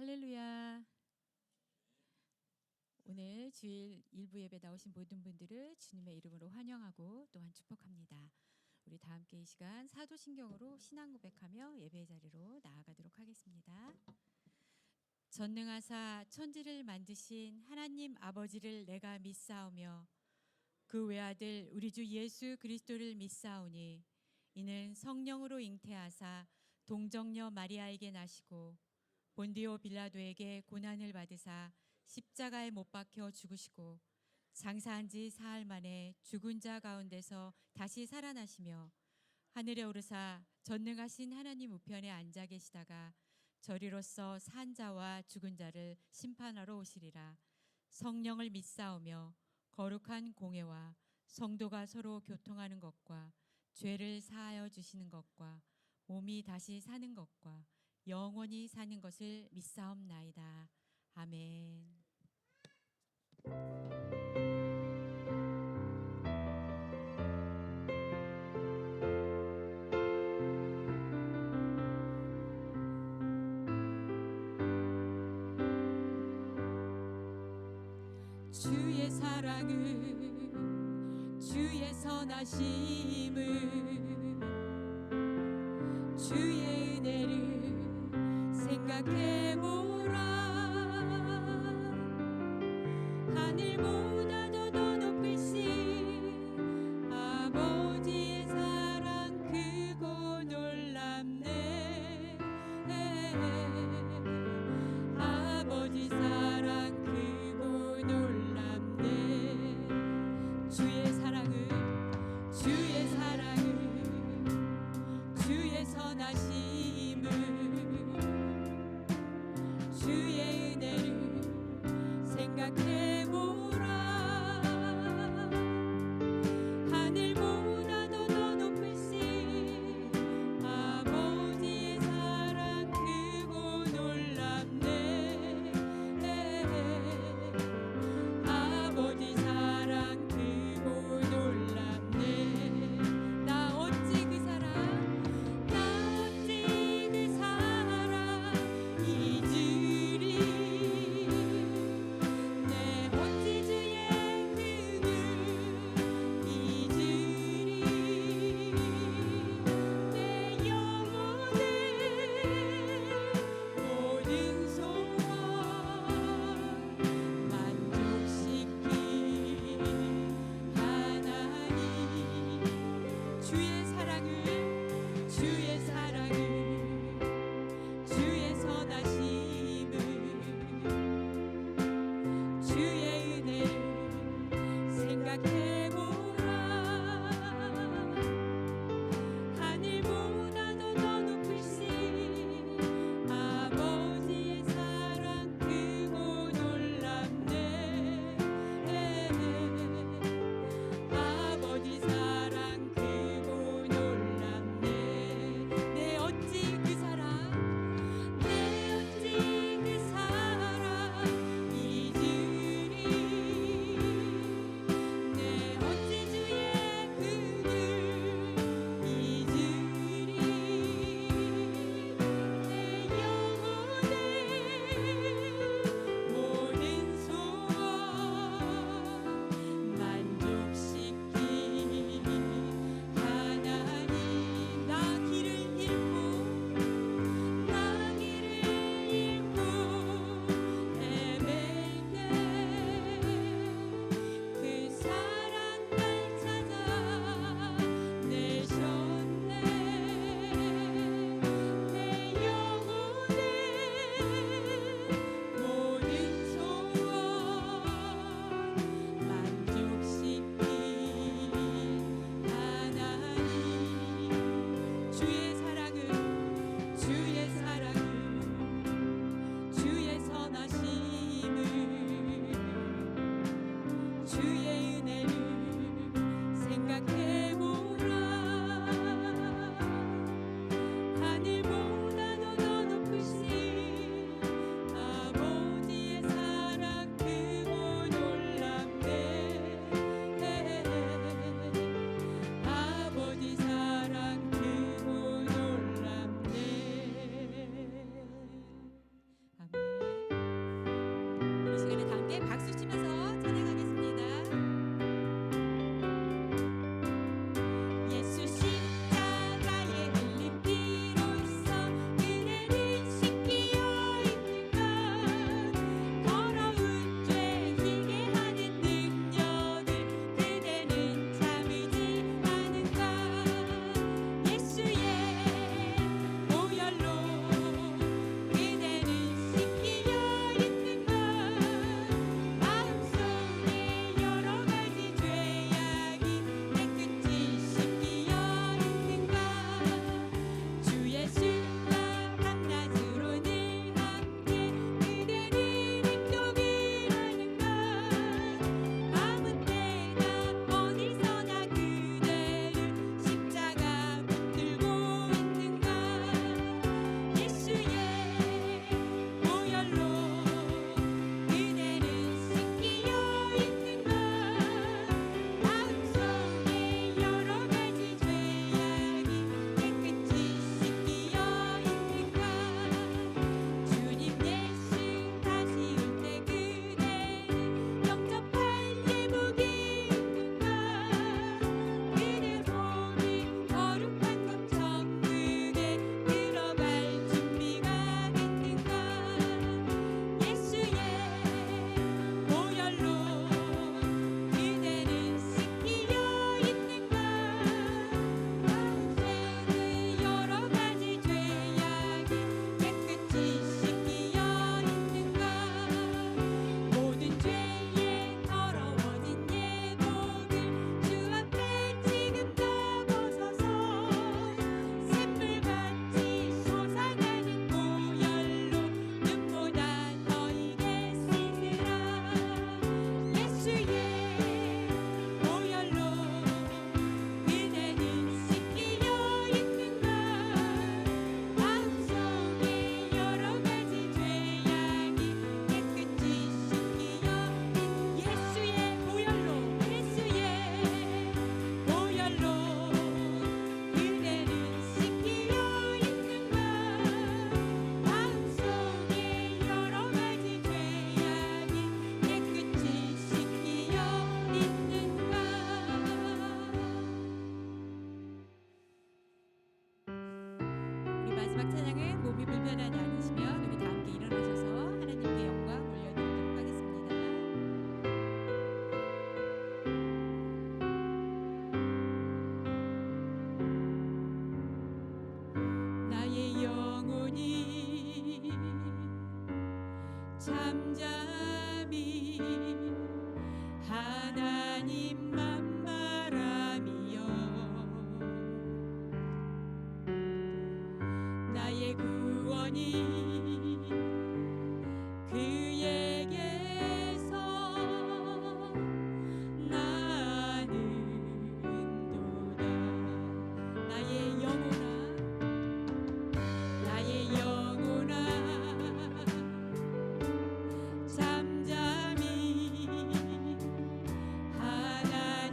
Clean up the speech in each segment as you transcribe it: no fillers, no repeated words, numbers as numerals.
할렐루야. 오늘 주일 일부 예배 나오신 모든 분들을 주님의 이름으로 환영하고 또한 축복합니다. 우리 다 함께 이 시간 사도신경으로 신앙 고백하며 예배의 자리로 나아가도록 하겠습니다. 전능하사 천지를 만드신 하나님 아버지를 내가 믿사오며 그 외아들 우리 주 예수 그리스도를 믿사오니 이는 성령으로 잉태하사 동정녀 마리아에게 나시고 본디오 빌라도에게 고난을 받으사 십자가에 못 박혀 죽으시고 장사한 지 사흘 만에 죽은 자 가운데서 다시 살아나시며 하늘에 오르사 전능하신 하나님 우편에 앉아 계시다가 저리로서 산 자와 죽은 자를 심판하러 오시리라. 성령을 믿사오며 거룩한 공회와 성도가 서로 교통하는 것과 죄를 사하여 주시는 것과 몸이 다시 사는 것과 영원히 사는 것을 믿사옵나이다. 아멘. 주의 사랑을 주의 선하심을 주의 은혜를 생각해보라. 하늘보다도 더 높으신 아버지의 사랑 크고 놀랍네. 아버지 사랑 크고 놀랍네. 주의 사랑을 주의 선하심을 주의 은혜를 생각해보라. 잠잠히 하나님만 바라며 나의 구원이 그에게서 나는도다. 나의 영혼아 잠잠히 하나님만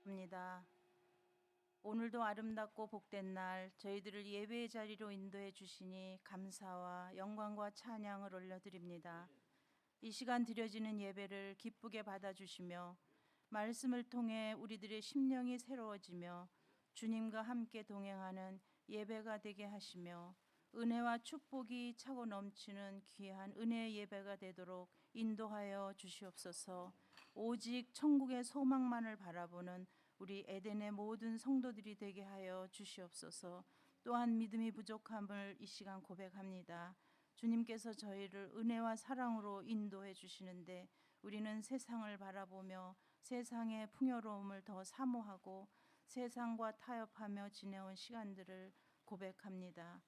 합니다. 오늘도 아름답고 복된 날 저희들을 예배의 자리로 인도해 주시니 감사와 영광과 찬양을 올려드립니다. 이 시간 드려지는 예배를 기쁘게 받아주시며 말씀을 통해 우리들의 심령이 새로워지며 주님과 함께 동행하는 예배가 되게 하시며 은혜와 축복이 차고 넘치는 귀한 은혜의 예배가 되도록 인도하여 주시옵소서. 오직 천국의 소망만을 바라보는 우리 에덴의 모든 성도들이 되게 하여 주시옵소서. 또한 믿음이 부족함을 이 시간 고백합니다. 주님께서 저희를 은혜와 사랑으로 인도해 주시는데 우리는 세상을 바라보며 세상의 풍요로움을 더 사모하고 세상과 타협하며 지내온 시간들을 고백합니다.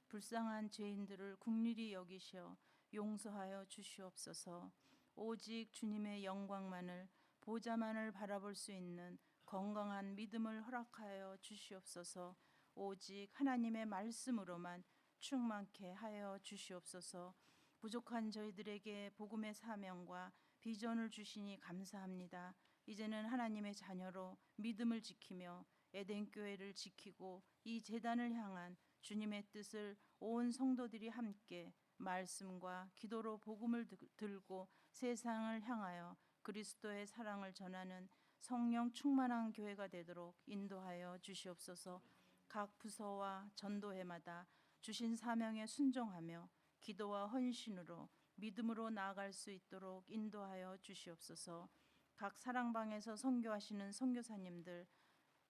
불쌍한 죄인들을 국률이 여기시어 용서하여 주시옵소서. 오직 주님의 영광만을 보좌만을 바라볼 수 있는 건강한 믿음을 허락하여 주시옵소서. 오직 하나님의 말씀으로만 충만케 하여 주시옵소서. 부족한 저희들에게 복음의 사명과 비전을 주시니 감사합니다. 이제는 하나님의 자녀로 믿음을 지키며 에덴 교회를 지키고 이 제단을 향한 주님의 뜻을 온 성도들이 함께 말씀과 기도로 복음을 들고 세상을 향하여 그리스도의 사랑을 전하는 성령 충만한 교회가 되도록 인도하여 주시옵소서. 각 부서와 전도회마다 주신 사명에 순종하며 기도와 헌신으로 믿음으로 나아갈 수 있도록 인도하여 주시옵소서. 각 사랑방에서 선교하시는 선교사님들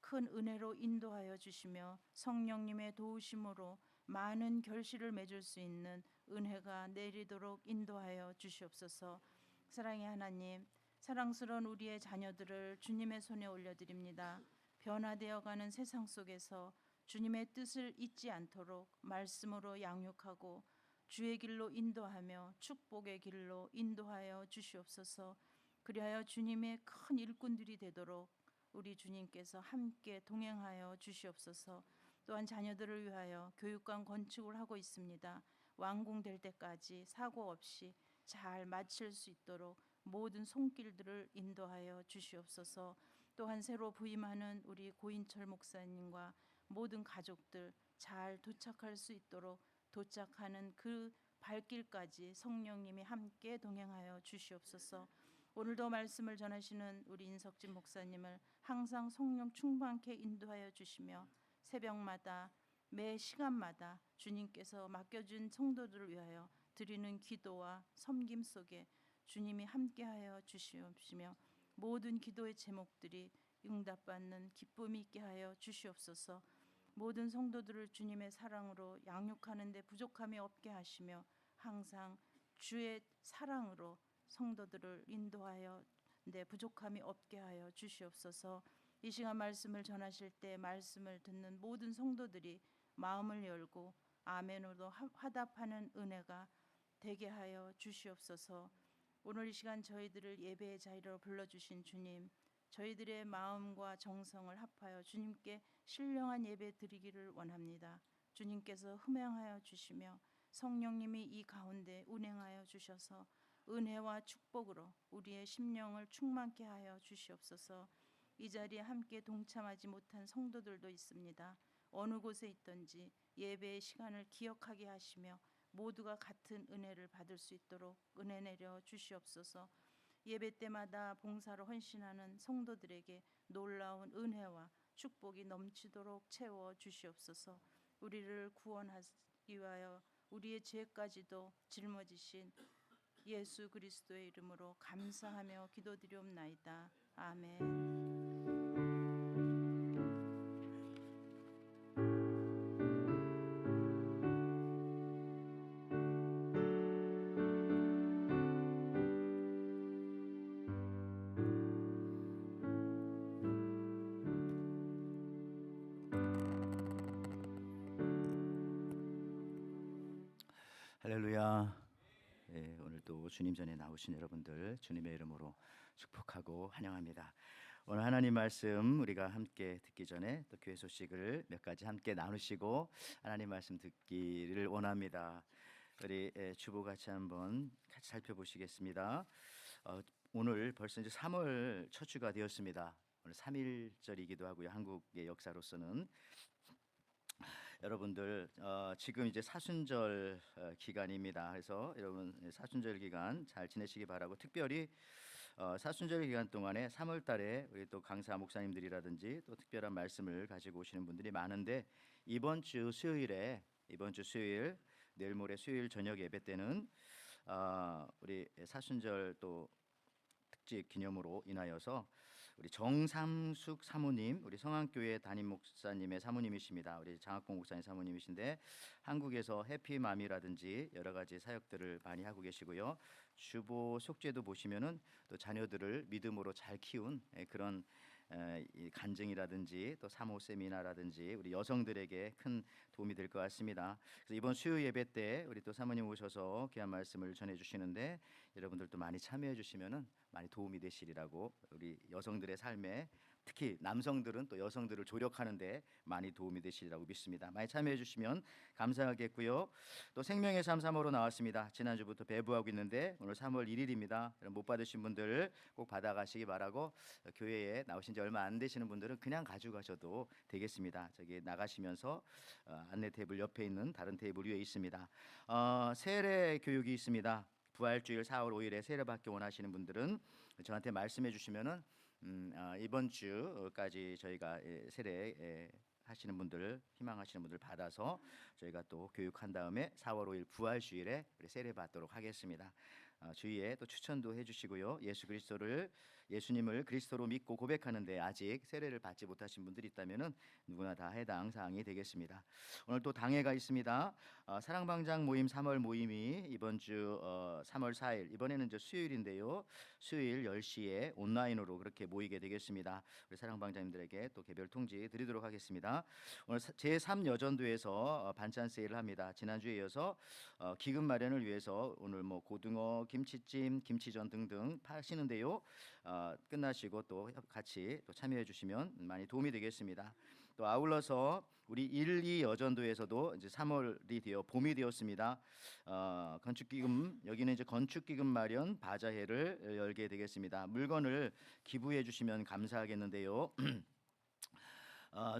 큰 은혜로 인도하여 주시며 성령님의 도우심으로 많은 결실을 맺을 수 있는 은혜가 내리도록 인도하여 주시옵소서. 사랑의 하나님, 사랑스러운 우리의 자녀들을 주님의 손에 올려드립니다. 변화되어가는 세상 속에서 주님의 뜻을 잊지 않도록 말씀으로 양육하고 주의 길로 인도하며 축복의 길로 인도하여 주시옵소서. 그리하여 주님의 큰 일꾼들이 되도록 우리 주님께서 함께 동행하여 주시옵소서. 또한 자녀들을 위하여 교육관 건축을 하고 있습니다. 완공될 때까지 사고 없이 잘 마칠 수 있도록 모든 손길들을 인도하여 주시옵소서. 또한 새로 부임하는 우리 고인철 목사님과 모든 가족들 잘 도착할 수 있도록 도착하는 그 발길까지 성령님이 함께 동행하여 주시옵소서. 오늘도 말씀을 전하시는 우리 인석진 목사님을 항상 성령 충만케 인도하여 주시며 새벽마다 매 시간마다 주님께서 맡겨준 성도들을 위하여 드리는 기도와 섬김 속에 주님이 함께하여 주시옵시며 모든 기도의 제목들이 응답받는 기쁨이 있게 하여 주시옵소서. 모든 성도들을 주님의 사랑으로 양육하는 데 부족함이 없게 하시며 항상 주의 사랑으로 성도들을 인도하여 내 부족함이 없게 하여 주시옵소서. 이 시간 말씀을 전하실 때 말씀을 듣는 모든 성도들이 마음을 열고 아멘으로 화답하는 은혜가 되게 하여 주시옵소서. 오늘 이 시간 저희들을 예배의 자리로 불러주신 주님, 저희들의 마음과 정성을 합하여 주님께 신령한 예배 드리기를 원합니다. 주님께서 흠양하여 주시며 성령님이 이 가운데 운행하여 주셔서 은혜와 축복으로 우리의 심령을 충만케 하여 주시옵소서. 이 자리에 함께 동참하지 못한 성도들도 있습니다. 어느 곳에 있든지 예배의 시간을 기억하게 하시며 모두가 같은 은혜를 받을 수 있도록 은혜 내려 주시옵소서. 예배 때마다 봉사로 헌신하는 성도들에게 놀라운 은혜와 축복이 넘치도록 채워 주시옵소서. 우리를 구원하기 위하여 우리의 죄까지도 짊어지신 예수 그리스도의 이름으로 감사하며 기도드리옵나이다. 아멘. 할렐루야. 네, 오늘도 주님 전에 나오신 여러분들 주님의 이름으로 축복하고 환영합니다. 오늘 하나님 말씀 우리가 함께 듣기 전에 또 교회 소식을 몇 가지 함께 나누시고 하나님 말씀 듣기를 원합니다. 우리 주보 같이 한번 살펴보시겠습니다. 오늘 벌써 이제 3월 첫 주가 되었습니다. 오늘 3.1절이기도 하고요. 한국의 역사로서는 여러분들 지금 이제 사순절 기간입니다. 그래서 여러분 사순절 기간 잘 지내시기 바라고, 특별히 사순절 기간 동안에 3월 달에 우리 또 강사 목사님들이라든지 또 특별한 말씀을 가지고 오시는 분들이 많은데, 이번 주 수요일 내일 모레 수요일 저녁 예배 때는 우리 사순절 또 특집 기념으로 인하여서 우리 정삼숙 사모님, 우리 성안교회 담임 목사님의 사모님이십니다. 우리 장학공 목사님 사모님이신데 한국에서 해피맘이라든지 여러 가지 사역들을 많이 하고 계시고요. 주보 속죄도 보시면은 또 자녀들을 믿음으로 잘 키운 그런 이 간증이라든지 또 사모 세미나라든지 우리 여성들에게 큰 도움이 될 것 같습니다. 그래서 이번 수요 예배 때 우리 또 사모님 오셔서 귀한 말씀을 전해 주시는데, 여러분들도 많이 참여해 주시면은 많이 도움이 되시리라고, 우리 여성들의 삶에 특히 남성들은 또 여성들을 조력하는데 많이 도움이 되시리라고 믿습니다. 많이 참여해 주시면 감사하겠고요. 또 생명의 삶 3호로 나왔습니다. 지난주부터 배부하고 있는데 오늘 3월 1일입니다. 못 받으신 분들 꼭 받아가시기 바라고, 교회에 나오신 지 얼마 안 되시는 분들은 그냥 가져가셔도 되겠습니다. 저기 나가시면서 안내 테이블 옆에 있는 다른 테이블 위에 있습니다. 세례 교육이 있습니다. 부활주일 4월 5일에 세례 받기 원하시는 분들은 저한테 말씀해 주시면은 이번 주까지 저희가 세례 하시는 분들, 희망하시는 분들 받아서 저희가 또 교육한 다음에 4월 5일 부활주일에 세례 받도록 하겠습니다. 주위에 또 추천도 해주시고요. 예수님을 그리스도로 믿고 고백하는데 아직 세례를 받지 못하신 분들이 있다면은 누구나 다 해당 사항이 되겠습니다. 오늘 또 당회가 있습니다. 사랑방장 모임 3월 모임이 이번 주 3월 4일, 이번에는 이제 수요일인데요. 수요일 10시에 온라인으로 그렇게 모이게 되겠습니다. 우리 사랑방장님들에게 또 개별 통지 드리도록 하겠습니다. 오늘 제3여전도에서 반찬 세일을 합니다. 지난주에 이어서 기금 마련을 위해서 오늘 뭐 고등어, 김치찜, 김치전 등등 파시는데요. 끝나시고 또 같이 또 참여해 주시면 많이 도움이 되겠습니다. 또 아울러서 우리 1.2여전도에서도 이제 3월이 되어 봄이 되었습니다. 건축기금, 여기는 이제 건축기금 마련 바자회를 열게 되겠습니다. 물건을 기부해 주시면 감사하겠는데요.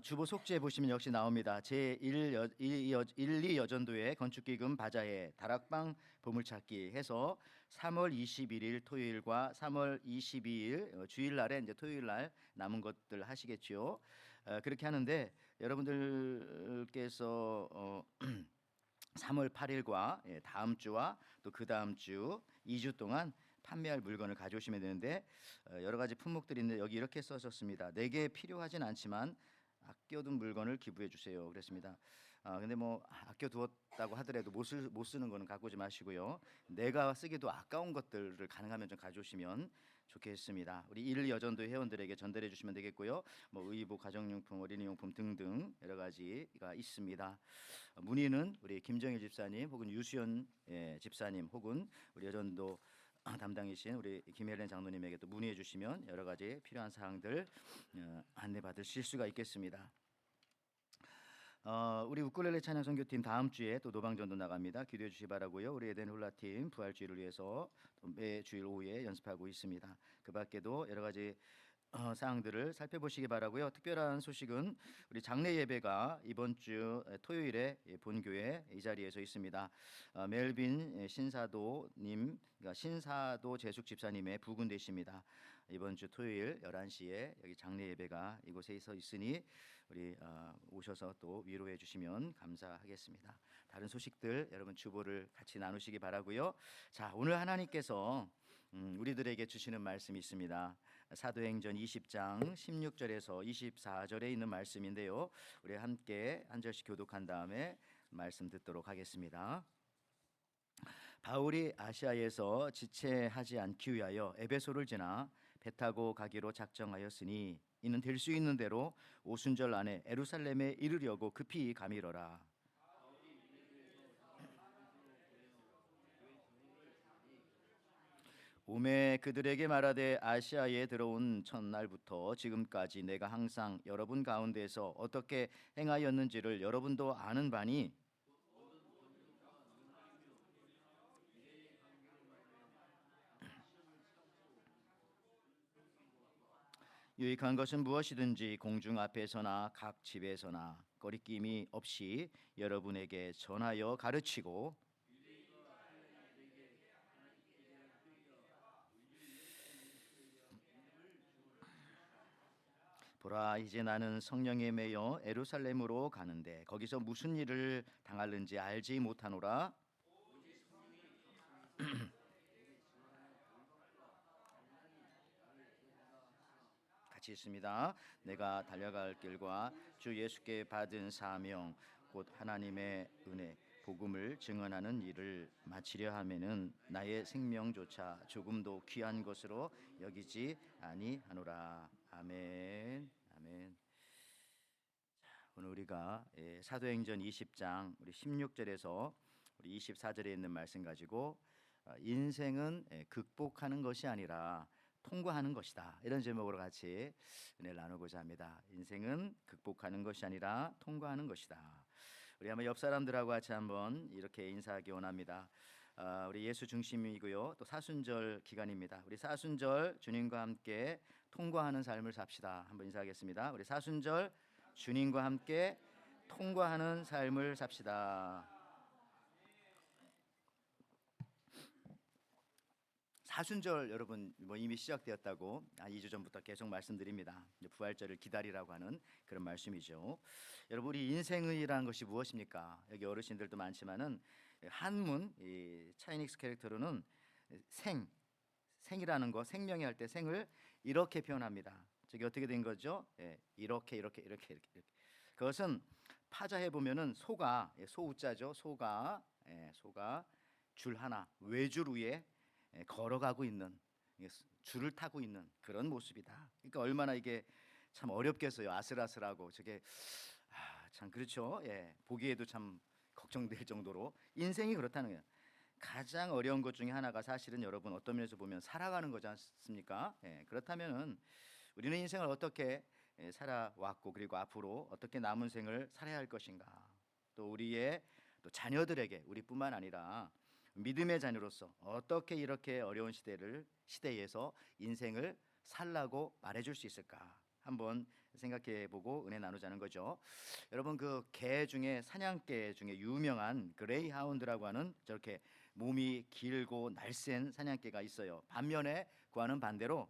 주보 속죄 보시면 역시 나옵니다. 제1.2여전도의 건축기금 바자회 다락방 보물찾기 해서 3월 21일 토요일과 3월 22일 주일날에 이제 토요일날 남은 것들 하시겠죠. 그렇게 하는데 여러분들께서 3월 8일과 다음 주와 또 그 다음 주 2주 동안 판매할 물건을 가져오시면 되는데, 여러 가지 품목들이 있는데 여기 이렇게 써졌습니다. 내게 필요하진 않지만 아껴둔 물건을 기부해 주세요. 그랬습니다. 근데 뭐 아껴두었다고 하더라도 못 쓰는 거는 갖고 오지 마시고요. 내가 쓰기도 아까운 것들을 가능하면 좀 가져오시면 좋겠습니다. 우리 1여전도 회원들에게 전달해 주시면 되겠고요. 뭐 의복, 가정용품, 어린이용품 등등 여러 가지가 있습니다. 문의는 우리 김정일 집사님 혹은 유수연 집사님 혹은 우리 여전도 담당이신 우리 김혜련 장로님에게 또 문의해 주시면 여러 가지 필요한 사항들 안내 받으실 수가 있겠습니다. 우리 우쿨렐레 찬양 선교팀 다음 주에 또 노방전도 나갑니다. 기도해 주시 바라고요. 우리 에덴 홀라팀 부활주일을 위해서 매 주일 오후에 연습하고 있습니다. 그 밖에도 여러 가지 사항들을 살펴보시기 바라고요. 특별한 소식은 우리 장례 예배가 이번 주 토요일에 본교회 이 자리에서 있습니다. 멜빈 신사도님, 그러니까 신사도 재숙 집사님의 부근 되십니다. 이번 주 토요일 11시에 여기 장례 예배가 이곳에서 있으니 우리 오셔서 또 위로해 주시면 감사하겠습니다. 다른 소식들 여러분 주보를 같이 나누시기 바라고요. 자, 오늘 하나님께서 우리들에게 주시는 말씀이 있습니다. 사도행전 20장 16절에서 24절에 있는 말씀인데요. 우리 함께 한 절씩 교독한 다음에 말씀 듣도록 하겠습니다. 바울이 아시아에서 지체하지 않기 위하여 에베소를 지나 배 타고 가기로 작정하였으니 이는 될 수 있는 대로 오순절 안에 예루살렘에 이르려고 급히 가미러라. 오매 그들에게 말하되 아시아에 들어온 첫날부터 지금까지 내가 항상 여러분 가운데서 어떻게 행하였는지를 여러분도 아는 바니 유익한 것은 무엇이든지 공중 앞에서나 각 집에서나 거리낌이 없이 여러분에게 전하여 가르치고 보라 이제 나는 성령에 매여 예루살렘으로 가는데 거기서 무슨 일을 당할는지 알지 못하노라. 같이 있습니다. 내가 달려갈 길과 주 예수께 받은 사명 곧 하나님의 은혜 복음을 증언하는 일을 마치려 하면은 나의 생명조차 조금도 귀한 것으로 여기지 아니하노라. 아멘. 아멘. 오늘 우리가 사도행전 20장 우리 16절에서 우리 24절에 있는 말씀 가지고 인생은 극복하는 것이 아니라 통과하는 것이다. 이런 제목으로 같이 은혜를 나누고자 합니다. 인생은 극복하는 것이 아니라 통과하는 것이다. 우리 한번 옆 사람들하고 같이 한번 이렇게 인사하기 원합니다. 우리 예수 중심이고요. 또 사순절 기간입니다. 우리 사순절 주님과 함께 통과하는 삶을 삽시다. 한번 인사하겠습니다. 우리 사순절 주님과 함께 통과하는 삶을 삽시다. 사순절 여러분 뭐 이미 시작되었다고 2주 전부터 계속 말씀드립니다. 부활절을 기다리라고 하는 그런 말씀이죠. 여러분 우리 인생이라는 것이 무엇입니까? 여기 어르신들도 많지만은 한문 이 차이닉스 캐릭터로는 생이라는 거 생명이 할 때 생을 이렇게 표현합니다. 저게 어떻게 된 거죠? 이렇게. 그것은 파자해 보면은 소가 소우자죠. 소가 줄 하나 외줄 위에 걸어가고 있는 줄을 타고 있는 그런 모습이다. 그러니까 얼마나 이게 참 어렵겠어요. 아슬아슬하고 저게 참 그렇죠. 보기에도 참 걱정될 정도로 인생이 그렇다는 거예요. 가장 어려운 것 중에 하나가 사실은 여러분 어떤 면에서 보면 살아가는 거지 않습니까? 그렇다면은 우리는 인생을 어떻게 살아왔고 그리고 앞으로 어떻게 남은 생을 살아야 할 것인가? 또 우리의 또 자녀들에게 우리뿐만 아니라 믿음의 자녀로서 어떻게 이렇게 어려운 시대에서 인생을 살라고 말해줄 수 있을까? 한번 생각해보고 은혜 나누자는 거죠. 여러분 그 개 중에 사냥개 중에 유명한 그레이하운드라고 하는 저렇게 몸이 길고 날쌘 사냥개가 있어요. 반면에 그와는 반대로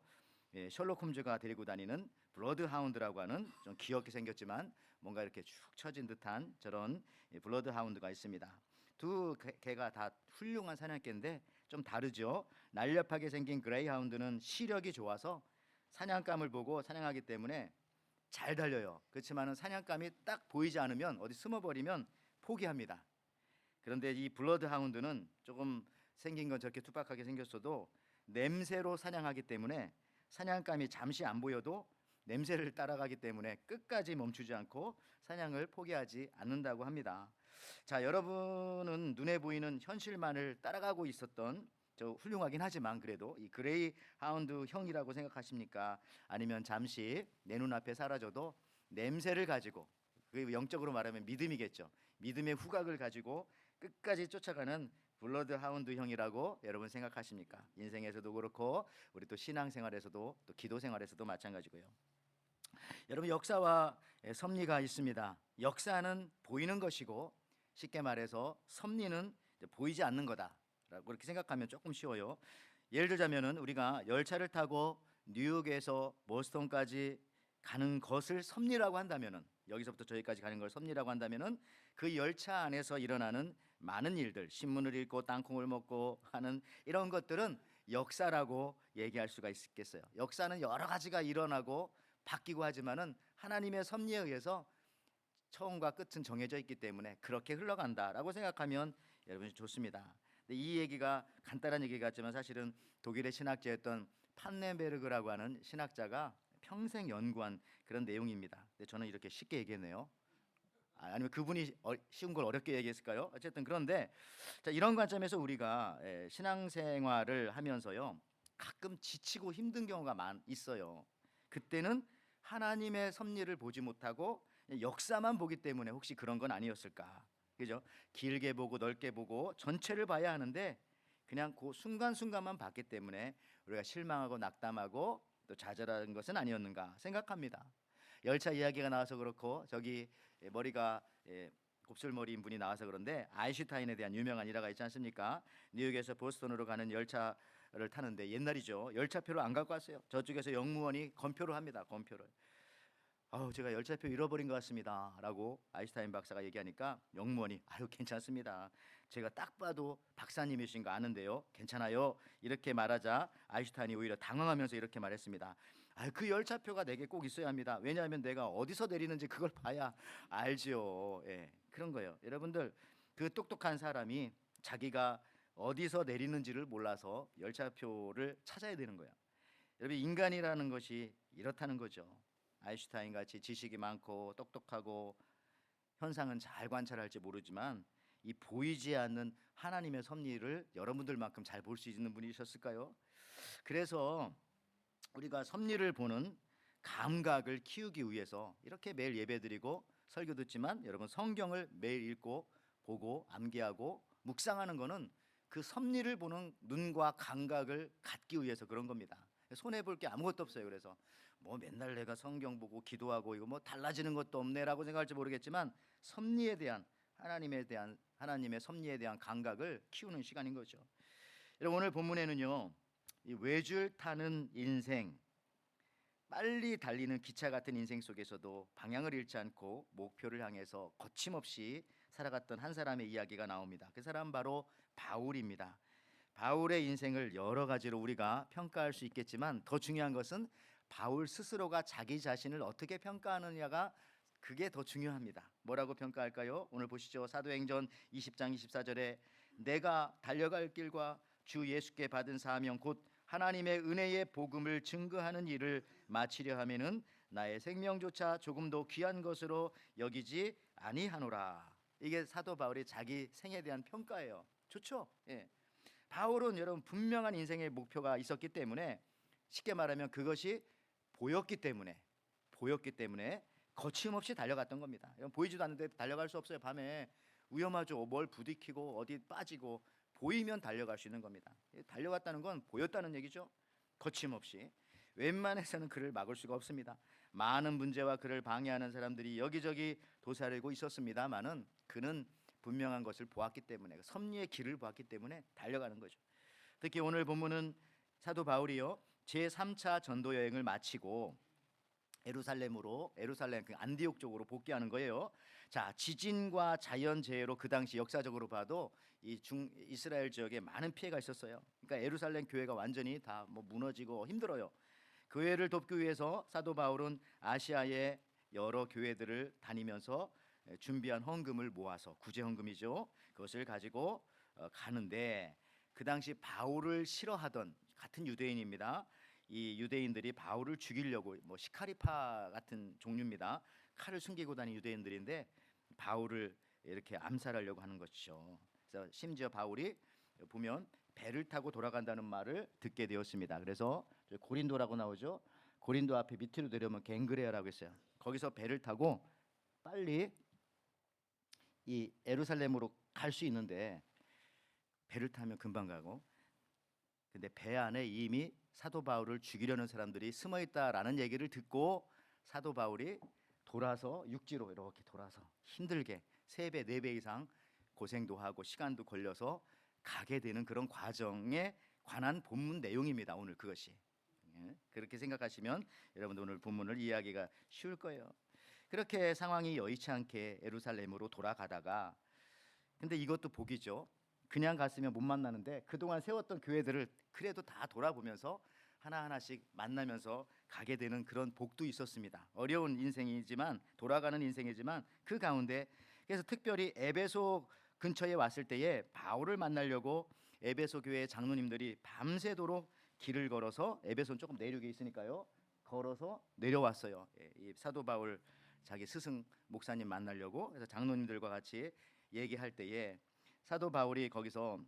셜록 홈즈가 데리고 다니는 블러드하운드라고 하는 좀 귀엽게 생겼지만 뭔가 이렇게 축 처진 듯한 저런 블러드하운드가 있습니다. 두 개가 다 훌륭한 사냥개인데 좀 다르죠. 날렵하게 생긴 그레이하운드는 시력이 좋아서 사냥감을 보고 사냥하기 때문에 잘 달려요. 그렇지만은 사냥감이 딱 보이지 않으면 어디 숨어버리면 포기합니다. 그런데 이 블러드하운드는 조금 생긴 건 저렇게 투박하게 생겼어도 냄새로 사냥하기 때문에 사냥감이 잠시 안 보여도 냄새를 따라가기 때문에 끝까지 멈추지 않고 사냥을 포기하지 않는다고 합니다. 자, 여러분은 눈에 보이는 현실만을 따라가고 있었던 저 훌륭하긴 하지만 그래도 이 그레이하운드 형이라고 생각하십니까? 아니면 잠시 내 눈앞에 사라져도 냄새를 가지고 그 영적으로 말하면 믿음이겠죠. 믿음의 후각을 가지고 끝까지 쫓아가는 블러드하운드 형이라고 여러분 생각하십니까? 인생에서도 그렇고 우리 또 신앙생활에서도 또 기도생활에서도 마찬가지고요. 여러분 역사와 섭리가 있습니다. 역사는 보이는 것이고 쉽게 말해서 섭리는 보이지 않는 거다라고 그렇게 생각하면 조금 쉬워요. 예를 들자면은 우리가 열차를 타고 뉴욕에서 보스턴까지 가는 것을 섭리라고 한다면은 여기서부터 저기까지 가는 걸 섭리라고 한다면은 그 열차 안에서 일어나는 많은 일들, 신문을 읽고 땅콩을 먹고 하는 이런 것들은 역사라고 얘기할 수가 있겠어요. 역사는 여러 가지가 일어나고 바뀌고 하지만은 하나님의 섭리에 의해서 처음과 끝은 정해져 있기 때문에 그렇게 흘러간다라고 생각하면 여러분 좋습니다. 근데 이 얘기가 간단한 얘기 같지만 사실은 독일의 신학자였던 판넨베르그라고 하는 신학자가 평생 연구한 그런 내용입니다. 근데 저는 이렇게 쉽게 얘기했네요. 아니면 그분이 쉬운 걸 어렵게 얘기했을까요? 어쨌든 그런데 자, 이런 관점에서 우리가 신앙생활을 하면서요 가끔 지치고 힘든 경우가 있어요. 그때는 하나님의 섭리를 보지 못하고 역사만 보기 때문에 혹시 그런 건 아니었을까? 그죠? 길게 보고 넓게 보고 전체를 봐야 하는데 그냥 그 순간순간만 봤기 때문에 우리가 실망하고 낙담하고 또 좌절한 것은 아니었는가 생각합니다. 열차 이야기가 나와서 그렇고 저기 머리가 곱슬머리인 분이 나와서 그런데 아인슈타인에 대한 유명한 일화가 있지 않습니까? 뉴욕에서 보스턴으로 가는 열차를 타는데 옛날이죠. 열차표를 안 갖고 왔어요. 저쪽에서 영무원이 검표를 합니다. 검표를. 제가 열차표 잃어버린 것 같습니다 라고 아인슈타인 박사가 얘기하니까 영무원이 괜찮습니다. 제가 딱 봐도 박사님이신 거 아는데요. 괜찮아요. 이렇게 말하자 아인슈타인이 오히려 당황하면서 이렇게 말했습니다. 그 열차표가 내게 꼭 있어야 합니다. 왜냐하면 내가 어디서 내리는지 그걸 봐야 알지요. 그런 거예요. 여러분들, 그 똑똑한 사람이 자기가 어디서 내리는지를 몰라서 열차표를 찾아야 되는 거예요. 여러분, 인간이라는 것이 이렇다는 거죠. 아인슈타인 같이 지식이 많고 똑똑하고 현상은 잘 관찰할지 모르지만 이 보이지 않는 하나님의 섭리를 여러분들만큼 잘 볼 수 있는 분이셨을까요? 그래서 우리가 섭리를 보는 감각을 키우기 위해서 이렇게 매일 예배드리고 설교 듣지만 여러분, 성경을 매일 읽고 보고 암기하고 묵상하는 거는 그 섭리를 보는 눈과 감각을 갖기 위해서 그런 겁니다. 손해 볼 게 아무것도 없어요. 그래서 맨날 내가 성경 보고 기도하고 이거 달라지는 것도 없네라고 생각할지 모르겠지만 섭리에 대한 하나님의 섭리에 대한 감각을 키우는 시간인 거죠. 여러분, 오늘 본문에는요, 이 외줄 타는 인생, 빨리 달리는 기차 같은 인생 속에서도 방향을 잃지 않고 목표를 향해서 거침없이 살아갔던 한 사람의 이야기가 나옵니다. 그 사람 바로 바울입니다. 바울의 인생을 여러 가지로 우리가 평가할 수 있겠지만 더 중요한 것은 바울 스스로가 자기 자신을 어떻게 평가하느냐가 그게 더 중요합니다. 뭐라고 평가할까요? 오늘 보시죠. 사도행전 20장 24절에 내가 달려갈 길과 주 예수께 받은 사명 곧 하나님의 은혜의 복음을 증거하는 일을 마치려 하면은 나의 생명조차 조금도 귀한 것으로 여기지 아니하노라. 이게 사도 바울의 자기 생에 대한 평가예요. 좋죠? 바울은 여러분 분명한 인생의 목표가 있었기 때문에, 쉽게 말하면 그것이 보였기 때문에 거침없이 달려갔던 겁니다. 보이지도 않는데 달려갈 수 없어요. 밤에 위험하죠. 뭘 부딪히고 어디 빠지고 보이면 달려갈 수 있는 겁니다. 달려갔다는 건 보였다는 얘기죠. 거침없이. 웬만해서는 그를 막을 수가 없습니다. 많은 문제와 그를 방해하는 사람들이 여기저기 도사리고 있었습니다만은 그는 분명한 것을 보았기 때문에, 섭리의 길을 보았기 때문에 달려가는 거죠. 특히 오늘 본문은 사도 바울이요, 제3차 전도 여행을 마치고 예루살렘 그 안디옥 쪽으로 복귀하는 거예요. 자, 지진과 자연재해로 그 당시 역사적으로 봐도 이 이스라엘 지역에 많은 피해가 있었어요. 그러니까 예루살렘 교회가 완전히 다 무너지고 힘들어요. 교회를 돕기 위해서 사도 바울은 아시아의 여러 교회들을 다니면서 준비한 헌금을 모아서, 구제 헌금이죠, 그것을 가지고 가는데, 그 당시 바울을 싫어하던 같은 유대인입니다. 이 유대인들이 바울을 죽이려고, 시카리파 같은 종류입니다. 칼을 숨기고 다니는 유대인들인데 바울을 이렇게 암살하려고 하는 것이죠. 그래서 심지어 바울이 보면 배를 타고 돌아간다는 말을 듣게 되었습니다. 그래서 고린도라고 나오죠. 고린도 앞에 밑으로 내려오면 갱그레아라고 했어요. 거기서 배를 타고 빨리 이 예루살렘으로 갈 수 있는데, 배를 타면 금방 가고, 근데 배 안에 이미 사도 바울을 죽이려는 사람들이 숨어 있다라는 얘기를 듣고 사도 바울이 돌아서 육지로 이렇게 돌아서 힘들게 3배, 4배 이상 고생도 하고 시간도 걸려서 가게 되는 그런 과정에 관한 본문 내용입니다. 오늘 그것이. 그렇게 생각하시면 여러분들 오늘 본문을 이해하기가 쉬울 거예요. 그렇게 상황이 여의치 않게 예루살렘으로 돌아가다가, 근데 이것도 복이죠. 그냥 갔으면 못 만나는데 그동안 세웠던 교회들을 그래도 다 돌아보면서 하나하나씩 만나면서 가게 되는 그런 복도 있었습니다. 어려운 인생이지만, 돌아가는 인생이지만 그 가운데, 그래서 특별히 에베소 근처에 왔을 때에 바울을 만나려고 에베소 교회 장로님들이 밤새도록 길을 걸어서, 에베소는 조금 내륙에 있으니까요, 걸어서 내려왔어요. 이 사도 바울 자기 스승 목사님 만나려고. 그래서 장로님들과 같이 얘기할 때에 사도 바울이 거기서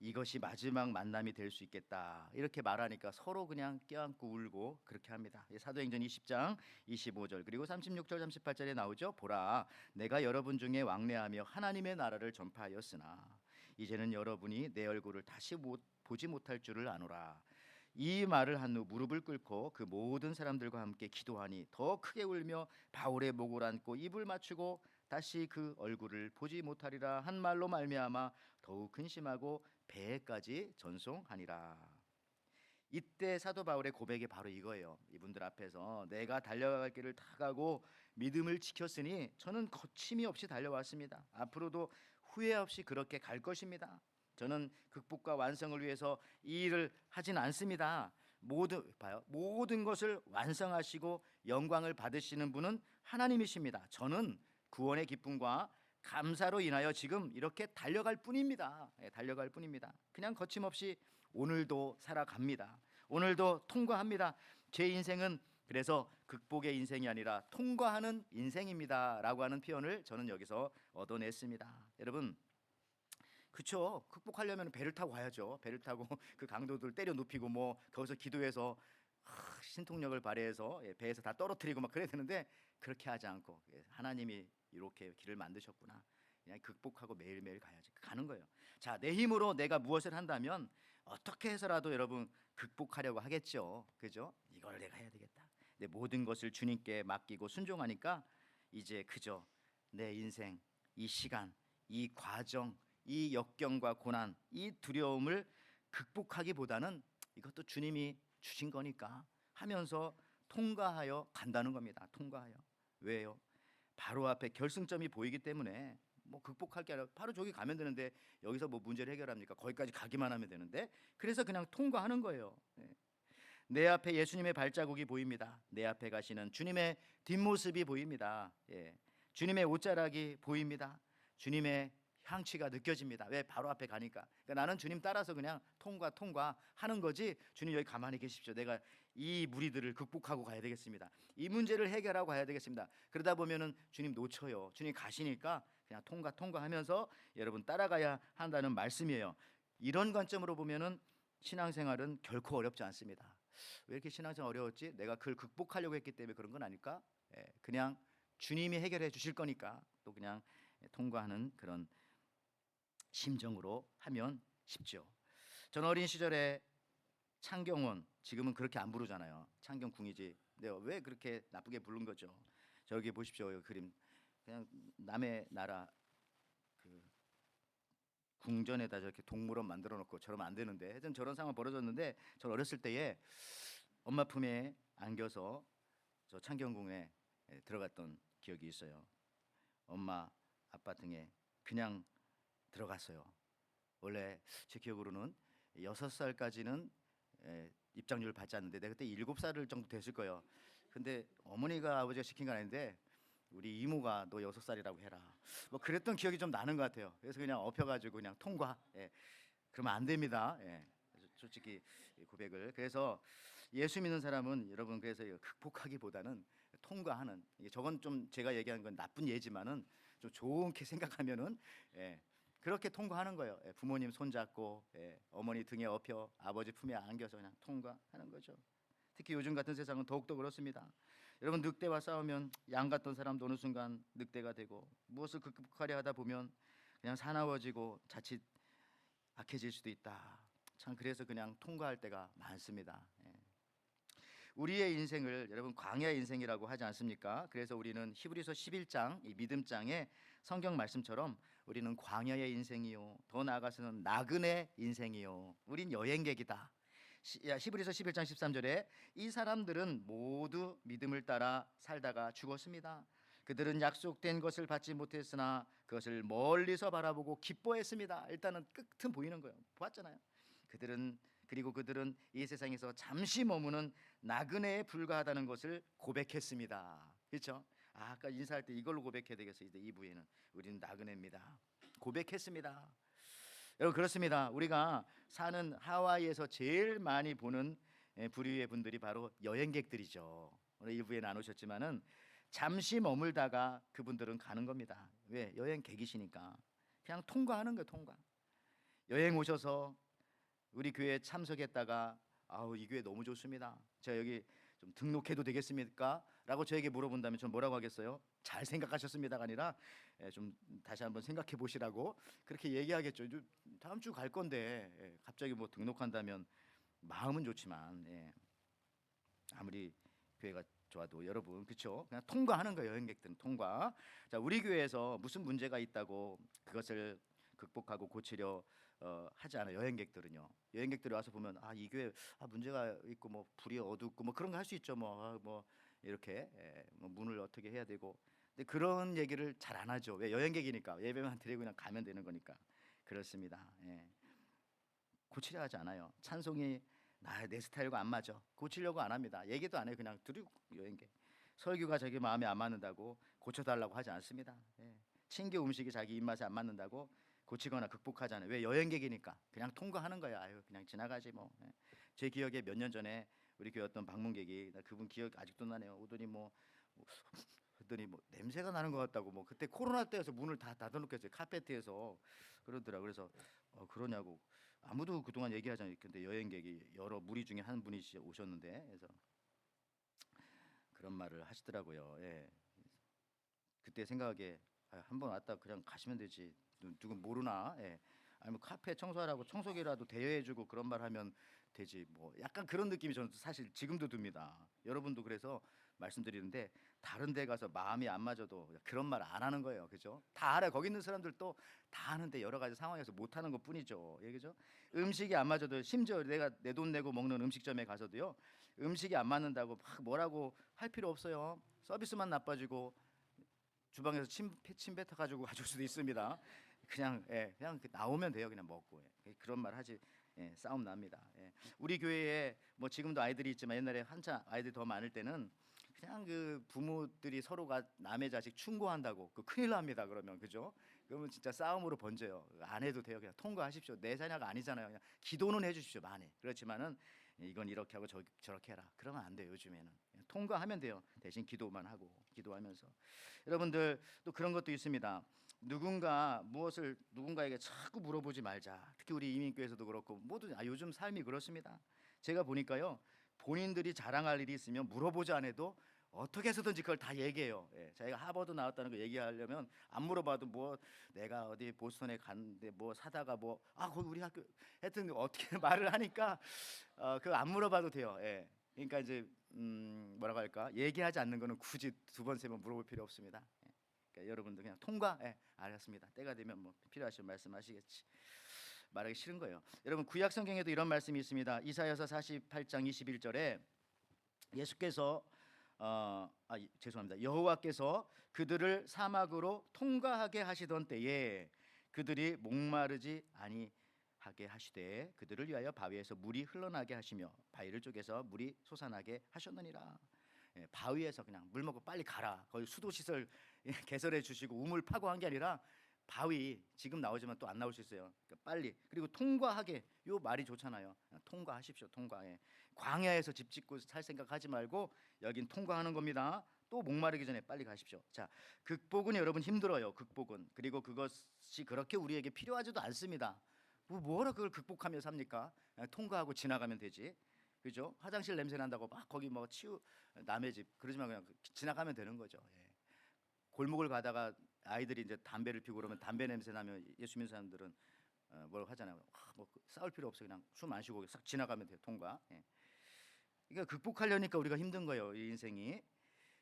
이것이 마지막 만남이 될 수 있겠다 이렇게 말하니까 서로 그냥 껴안고 울고 그렇게 합니다. 사도행전 20장 25절 그리고 36절 38절에 나오죠. 보라, 내가 여러분 중에 왕래하며 하나님의 나라를 전파하였으나 이제는 여러분이 내 얼굴을 다시 보지 못할 줄을 아노라. 이 말을 한 후 무릎을 꿇고 그 모든 사람들과 함께 기도하니 더 크게 울며 바울의 목을 안고 입을 맞추고 다시 그 얼굴을 보지 못하리라 한 말로 말미암아 더욱 근심하고 배에까지 전송하니라. 이때 사도 바울의 고백이 바로 이거예요. 이분들 앞에서 내가 달려갈 길을 다 가고 믿음을 지켰으니 저는 거침이 없이 달려왔습니다. 앞으로도 후회 없이 그렇게 갈 것입니다. 저는 극복과 완성을 위해서 이 일을 하진 않습니다. 모든 것을 완성하시고 영광을 받으시는 분은 하나님이십니다. 저는 구원의 기쁨과 감사로 인하여 지금 이렇게 달려갈 뿐입니다. 달려갈 뿐입니다. 그냥 거침없이 오늘도 살아갑니다. 오늘도 통과합니다. 제 인생은 그래서 극복의 인생이 아니라 통과하는 인생입니다라고 하는 표현을 저는 여기서 얻어냈습니다. 여러분, 그렇죠. 극복하려면 배를 타고 가야죠. 배를 타고 그 강도들 때려 눕히고 뭐 거기서 기도해서 신통력을 발휘해서 배에서 다 떨어뜨리고 막 그래야 되는데 그렇게 하지 않고 하나님이 이렇게 길을 만드셨구나. 그냥 극복하고 매일매일 가야지. 가는 거예요. 자, 내 힘으로 내가 무엇을 한다면 어떻게 해서라도 여러분 극복하려고 하겠죠. 그죠? 이걸 내가 해야 되겠다. 내 모든 것을 주님께 맡기고 순종하니까 이제 그저 내 인생, 이 시간, 이 과정, 이 역경과 고난, 이 두려움을 극복하기보다는 이것도 주님이 주신 거니까 하면서 통과하여 간다는 겁니다. 통과하여. 왜요? 바로 앞에 결승점이 보이기 때문에 뭐 극복할 게 아니라 바로 저기 가면 되는데 여기서 뭐 문제를 해결합니까? 거기까지 가기만 하면 되는데 그래서 그냥 통과하는 거예요. 내 앞에 예수님의 발자국이 보입니다. 내 앞에 가시는 주님의 뒷모습이 보입니다. 주님의 옷자락이 보입니다. 주님의 향취가 느껴집니다. 왜? 바로 앞에 가니까. 그러니까 나는 주님 따라서 그냥 통과하는 거지. 주님 여기 가만히 계십시오. 내가 이 무리들을 극복하고 가야 되겠습니다. 이 문제를 해결하고 가야 되겠습니다. 그러다 보면은 주님 놓쳐요. 주님 가시니까 그냥 통과하면서 여러분 따라가야 한다는 말씀이에요. 이런 관점으로 보면은 신앙생활은 결코 어렵지 않습니다. 왜 이렇게 신앙생활 어려웠지? 내가 그걸 극복하려고 했기 때문에 그런 건 아닐까? 그냥 주님이 해결해 주실 거니까 또 그냥 통과하는 그런 심정으로 하면 쉽죠. 전 어린 시절에 창경원, 지금은 그렇게 안 부르잖아요. 창경궁이지. 근데 왜 그렇게 나쁘게 부른 거죠? 저기 보십시오. 이 그림. 그냥 남의 나라 그 궁전에다 저렇게 동물원 만들어 놓고 저러면 안 되는데 하여튼 저런 상황 벌어졌는데 전 어렸을 때에 엄마 품에 안겨서 저 창경궁에 들어갔던 기억이 있어요. 엄마 아빠 등에 그냥 들어갔어요. 원래 제 기억으로는 6살까지는 입장료를 받지 않는데 내가 그때 7살 정도 됐을 거예요. 근데 어머니가 아버지가 시킨 건 아닌데 우리 이모가 너 6살이라고 해라. 뭐 그랬던 기억이 좀 나는 것 같아요. 그래서 그냥 엎혀가지고 그냥 통과. 그러면 안 됩니다. 솔직히 고백을. 그래서 예수 믿는 사람은 여러분 그래서 극복하기보다는 통과하는. 저건 좀 제가 얘기하는 건 나쁜 예지만은 좀 좋게 생각하면은 그렇게 통과하는 거예요. 부모님 손잡고 어머니 등에 업혀 아버지 품에 안겨서 그냥 통과하는 거죠. 특히 요즘 같은 세상은 더욱더 그렇습니다. 여러분 늑대와 싸우면 양 같던 사람도 어느 순간 늑대가 되고 무엇을 극복하려 하다 보면 그냥 사나워지고 자칫 악해질 수도 있다. 참 그래서 그냥 통과할 때가 많습니다. 우리의 인생을 여러분 광야의 인생이라고 하지 않습니까? 그래서 우리는 히브리서 11장 이 믿음장의 성경 말씀처럼 우리는 광야의 인생이요 더 나아가서는 나그네 인생이요 우린 여행객이다. 히브리서 11장 13절에 이 사람들은 모두 믿음을 따라 살다가 죽었습니다. 그들은 약속된 것을 받지 못했으나 그것을 멀리서 바라보고 기뻐했습니다. 일단은 끝은 보이는 거예요. 보았잖아요. 그들은 이 세상에서 잠시 머무는 나그네에 불과하다는 것을 고백했습니다. 그렇죠? 아까 인사할 때 이걸로 고백해야 되겠어요. 이제 2부에는 우리는 나그네입니다. 고백했습니다. 여러분 그렇습니다. 우리가 사는 하와이에서 제일 많이 보는 부류의 분들이 바로 여행객들이죠. 오늘 1부에 나누셨지만은 잠시 머물다가 그분들은 가는 겁니다. 왜? 여행객이시니까 그냥 통과하는 거예요. 통과. 여행 오셔서 우리 교회에 참석했다가 아우 이 교회 너무 좋습니다. 제가 여기 좀 등록해도 되겠습니까? 라고 저에게 물어본다면 전 뭐라고 하겠어요? 잘 생각하셨습니다가 아니라 좀 다시 한번 생각해 보시라고 그렇게 얘기하겠죠. 다음 주 갈 건데 갑자기 뭐 등록한다면 마음은 좋지만 아무리 교회가 좋아도 여러분 그렇죠? 그냥 통과하는 거예요. 여행객들은 통과. 자, 우리 교회에서 무슨 문제가 있다고 그것을 극복하고 고치려 하지 않아요. 여행객들이 와서 보면 이 교회 문제가 있고 뭐 불이 어둡고 뭐 그런 거 할 수 있죠. 뭐 이렇게 뭐 문을 어떻게 해야 되고. 근데 그런 얘기를 잘 안 하죠. 왜? 여행객이니까 예배만 드리고 그냥 가면 되는 거니까. 그렇습니다. 고치려 하지 않아요. 찬송이 내 스타일과 안 맞아. 고치려고 안 합니다. 얘기도 안 해요. 그냥 드리고 여행객. 설교가 자기 마음에 안 맞는다고 고쳐달라고 하지 않습니다. 친교 음식이 자기 입맛에 안 맞는다고 고치거나 극복하잖아요. 왜? 여행객이니까 그냥 통과하는 거야. 아유 그냥 지나가지 뭐. 제 기억에 몇 년 전에 우리 교회 어떤 방문객이 나 그분 기억 아직도 나네요. 오더니 그랬더니 냄새가 나는 것 같다고 그때 코로나 때여서 문을 다 닫아놓겠어요. 카페트에서 그러더라. 그래서 그러냐고 아무도 그동안 얘기하지 않았는데 근데 여행객이 여러 무리 중에 한 분이 오셨는데 그래서 그런 말을 하시더라고요. 그때 생각에 한번 왔다 그냥 가시면 되지. 누구 모르나? 아니면 카페 청소하라고 청소기라도 대여해주고 그런 말 하면 되지. 뭐 약간 그런 느낌이 저는 사실 지금도 듭니다. 여러분도 그래서 말씀드리는데 다른 데 가서 마음이 안 맞아도 그런 말 안 하는 거예요. 그죠? 다 알아요. 거기 있는 사람들도 다 아는데 여러 가지 상황에서 못 하는 것 뿐이죠. 그죠? 음식이 안 맞아도 심지어 내가 내 돈 내고 먹는 음식점에 가서도요. 음식이 안 맞는다고 막 뭐라고 할 필요 없어요. 서비스만 나빠지고 주방에서 침 뱉어 가지고 가져올 수도 있습니다. 그냥 나오면 돼요. 그냥 먹고 그런 말 하지. 싸움 납니다. 우리 교회에 뭐 지금도 아이들이 있지만 옛날에 한참 아이들이 더 많을 때는 그냥 그 부모들이 서로가 남의 자식 충고한다고 큰일 납니다. 그러면 그죠? 그러면 진짜 싸움으로 번져요. 안 해도 돼요. 그냥 통과하십시오. 내 자녀가 아니잖아요. 그냥 기도는 해주십시오. 많이. 그렇지만은 이건 이렇게 하고 저렇게 해라. 그러면 안 돼요. 요즘에는 그냥 통과하면 돼요. 대신 기도만 하고 기도하면서 여러분들 또 그런 것도 있습니다. 누군가에게 자꾸 물어보지 말자. 특히 우리 이민교회에서도 그렇고 모두 요즘 삶이 그렇습니다. 제가 보니까요. 본인들이 자랑할 일이 있으면 물어보지 않아도 어떻게 해서든지 그걸 다 얘기해요. 자기가 하버드 나왔다는 거 얘기하려면 안 물어봐도 내가 어디 보스턴에 갔는데 사다가 거기 우리 학교 하여튼 어떻게 말을 하니까 그거 안 물어봐도 돼요. 그러니까 이제 뭐라고 할까? 얘기하지 않는 거는 굳이 두 번 세 번 물어볼 필요 없습니다. 그러니까 여러분도 그냥 통과. 알았습니다. 때가 되면 필요하시면 말씀하시겠지. 말하기 싫은 거예요. 여러분 구약 성경에도 이런 말씀이 있습니다. 이사야서 48장 21절에 예수께서 죄송합니다. 여호와께서 그들을 사막으로 통과하게 하시던 때에 그들이 목마르지 아니하게 하시되 그들을 위하여 바위에서 물이 흘러나게 하시며 바위를 쪼개서 물이 솟아나게 하셨느니라. 바위에서 그냥 물 먹고 빨리 가라. 거기 수도 시설 개설해 주시고 우물 파고한 게 아니라 바위 지금 나오지만 또 안 나올 수 있어요. 그러니까 빨리. 그리고 통과하게. 요 말이 좋잖아요. 통과하십시오. 통과해. 광야에서 집 짓고 살 생각하지 말고 여긴 통과하는 겁니다. 또 목마르기 전에 빨리 가십시오. 자, 극복은 여러분 힘들어요. 극복은. 그리고 그것이 그렇게 우리에게 필요하지도 않습니다. 뭐라 그걸 극복하며 삽니까? 통과하고 지나가면 되지. 그죠? 화장실 냄새 난다고 막 거기 남의 집 그러지만 그냥 지나가면 되는 거죠. 골목을 가다가 아이들이 이제 담배를 피우고 그러면 담배 냄새 나면 예수 믿는 사람들은 뭐라고 하잖아요. 싸울 필요 없어. 그냥 숨 안 쉬고 싹 지나가면 돼요. 통과. 그러니까 극복하려니까 우리가 힘든 거예요. 이 인생이.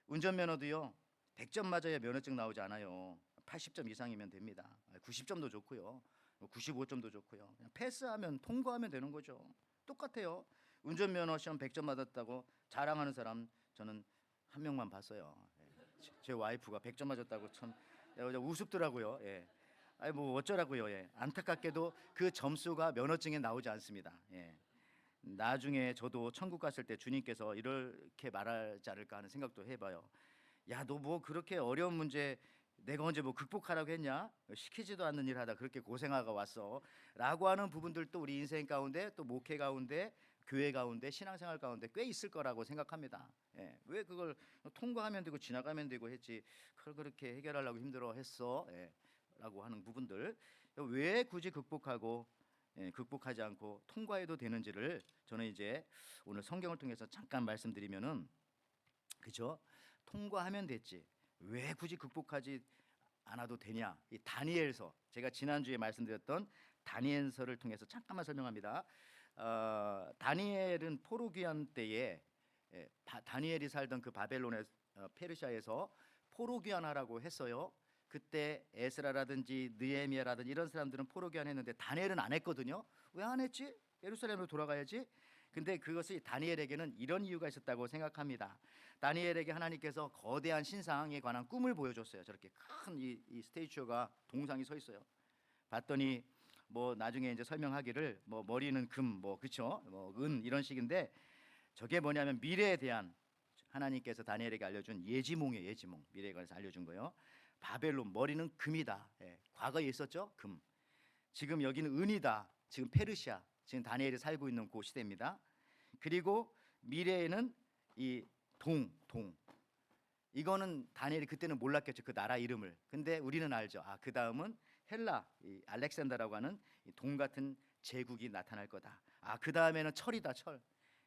운전면허도요. 100점 맞아야 면허증 나오지 않아요. 80점 이상이면 됩니다. 90점도 좋고요. 95점도 좋고요. 그냥 패스하면 통과하면 되는 거죠. 똑같아요. 운전면허 시험 100점 맞았다고 자랑하는 사람 저는 한 명만 봤어요. 제 와이프가 100점 맞았다고 참 우습더라고요. 어쩌라고요. 안타깝게도 그 점수가 면허증에 나오지 않습니다. 나중에 저도 천국 갔을 때 주님께서 이렇게 말하지 않을까 하는 생각도 해봐요. 야, 너 그렇게 어려운 문제 내가 언제 극복하라고 했냐? 시키지도 않는 일 하다 그렇게 고생하고 왔어 라고 하는 부분들도 우리 인생 가운데 또 목회 가운데 교회 가운데 신앙생활 가운데 꽤 있을 거라고 생각합니다. 왜 그걸 통과하면 되고 지나가면 되고 했지 그걸 그렇게 해결하려고 힘들어 했어 라고 하는 부분들 왜 굳이 극복하지 않고 통과해도 되는지를 저는 이제 오늘 성경을 통해서 잠깐 말씀드리면은 그죠? 통과하면 됐지 왜 굳이 극복하지 않아도 되냐? 이 다니엘서 제가 지난주에 말씀드렸던 다니엘서를 통해서 잠깐만 설명합니다. 다니엘은 포로귀환 때에 다니엘이 살던 그 바벨론의 페르시아에서 포로귀환하라고 했어요. 그때 에스라라든지 느헤미야라든지 이런 사람들은 포로귀환했는데 다니엘은 안 했거든요. 왜 안 했지? 예루살렘으로 돌아가야지. 근데 그것이 다니엘에게는 이런 이유가 있었다고 생각합니다. 다니엘에게 하나님께서 거대한 신상에 관한 꿈을 보여줬어요. 저렇게 큰 이 스테이처가 동상이 서 있어요. 봤더니 뭐 나중에 이제 설명하기를 뭐 머리는 금, 뭐 그렇죠, 뭐 은 이런 식인데 저게 뭐냐면 미래에 대한 하나님께서 다니엘에게 알려준 예지몽이에요. 예지몽, 미래에 관해서 알려준 거예요. 바벨론 머리는 금이다. 과거에 있었죠, 금. 지금 여기는 은이다. 지금 페르시아, 지금 다니엘이 살고 있는 그 시대입니다. 그리고 미래에는 이 동. 이거는 다니엘이 그때는 몰랐겠죠, 그 나라 이름을. 근데 우리는 알죠. 그 다음은 헬라, 이 알렉산더라고 하는 이 동 같은 제국이 나타날 거다. 그 다음에는 철이다, 철.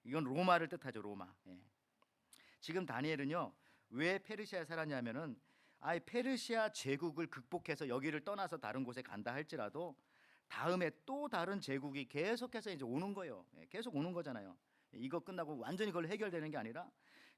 이건 로마를 뜻하죠, 로마. 지금 다니엘은요, 왜 페르시아에 살았냐면은 페르시아 제국을 극복해서 여기를 떠나서 다른 곳에 간다 할지라도 다음에 또 다른 제국이 계속해서 이제 오는 거예요. 계속 오는 거잖아요. 이거 끝나고 완전히 그걸 해결되는 게 아니라,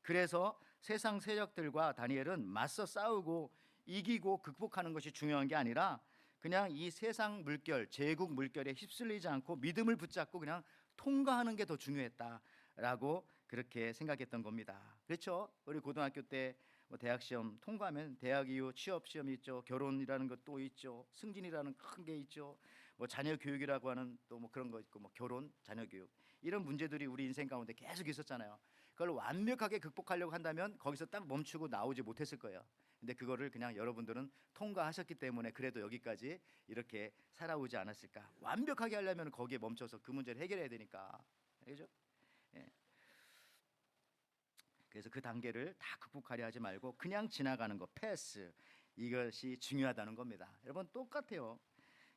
그래서 세상 세력들과 다니엘은 맞서 싸우고 이기고 극복하는 것이 중요한 게 아니라 그냥 이 세상 물결, 제국 물결에 휩쓸리지 않고 믿음을 붙잡고 그냥 통과하는 게 더 중요했다라고 그렇게 생각했던 겁니다. 그렇죠? 우리 고등학교 때 뭐 대학 시험 통과하면 대학 이후 취업 시험이 있죠. 결혼이라는 것도 있죠. 승진이라는 큰 게 있죠. 뭐 자녀 교육이라고 하는 또 뭐 그런 거 있고, 뭐 결혼, 자녀 교육, 이런 문제들이 우리 인생 가운데 계속 있었잖아요. 그걸 완벽하게 극복하려고 한다면 거기서 딱 멈추고 나오지 못했을 거예요. 근데 그거를 그냥 여러분들은 통과하셨기 때문에 그래도 여기까지 이렇게 살아오지 않았을까. 완벽하게 하려면 거기에 멈춰서 그 문제를 해결해야 되니까. 알겠죠? 그래서 그 단계를 다 극복하려 하지 말고 그냥 지나가는 거, 패스, 이것이 중요하다는 겁니다. 여러분 똑같아요.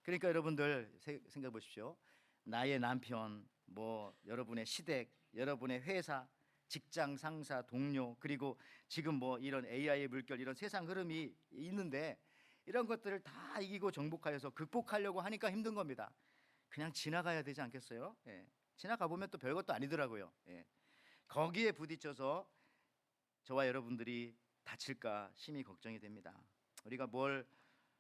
그러니까 여러분들 생각해 보십시오. 나의 남편, 뭐 여러분의 시댁, 여러분의 회사, 직장 상사, 동료, 그리고 지금 뭐 이런 AI의 물결, 이런 세상 흐름이 있는데 이런 것들을 다 이기고 정복하여서 극복하려고 하니까 힘든 겁니다. 그냥 지나가야 되지 않겠어요? 지나가 보면 또 별것도 아니더라고요. 거기에 부딪혀서 저와 여러분들이 다칠까 심히 걱정이 됩니다. 우리가 뭘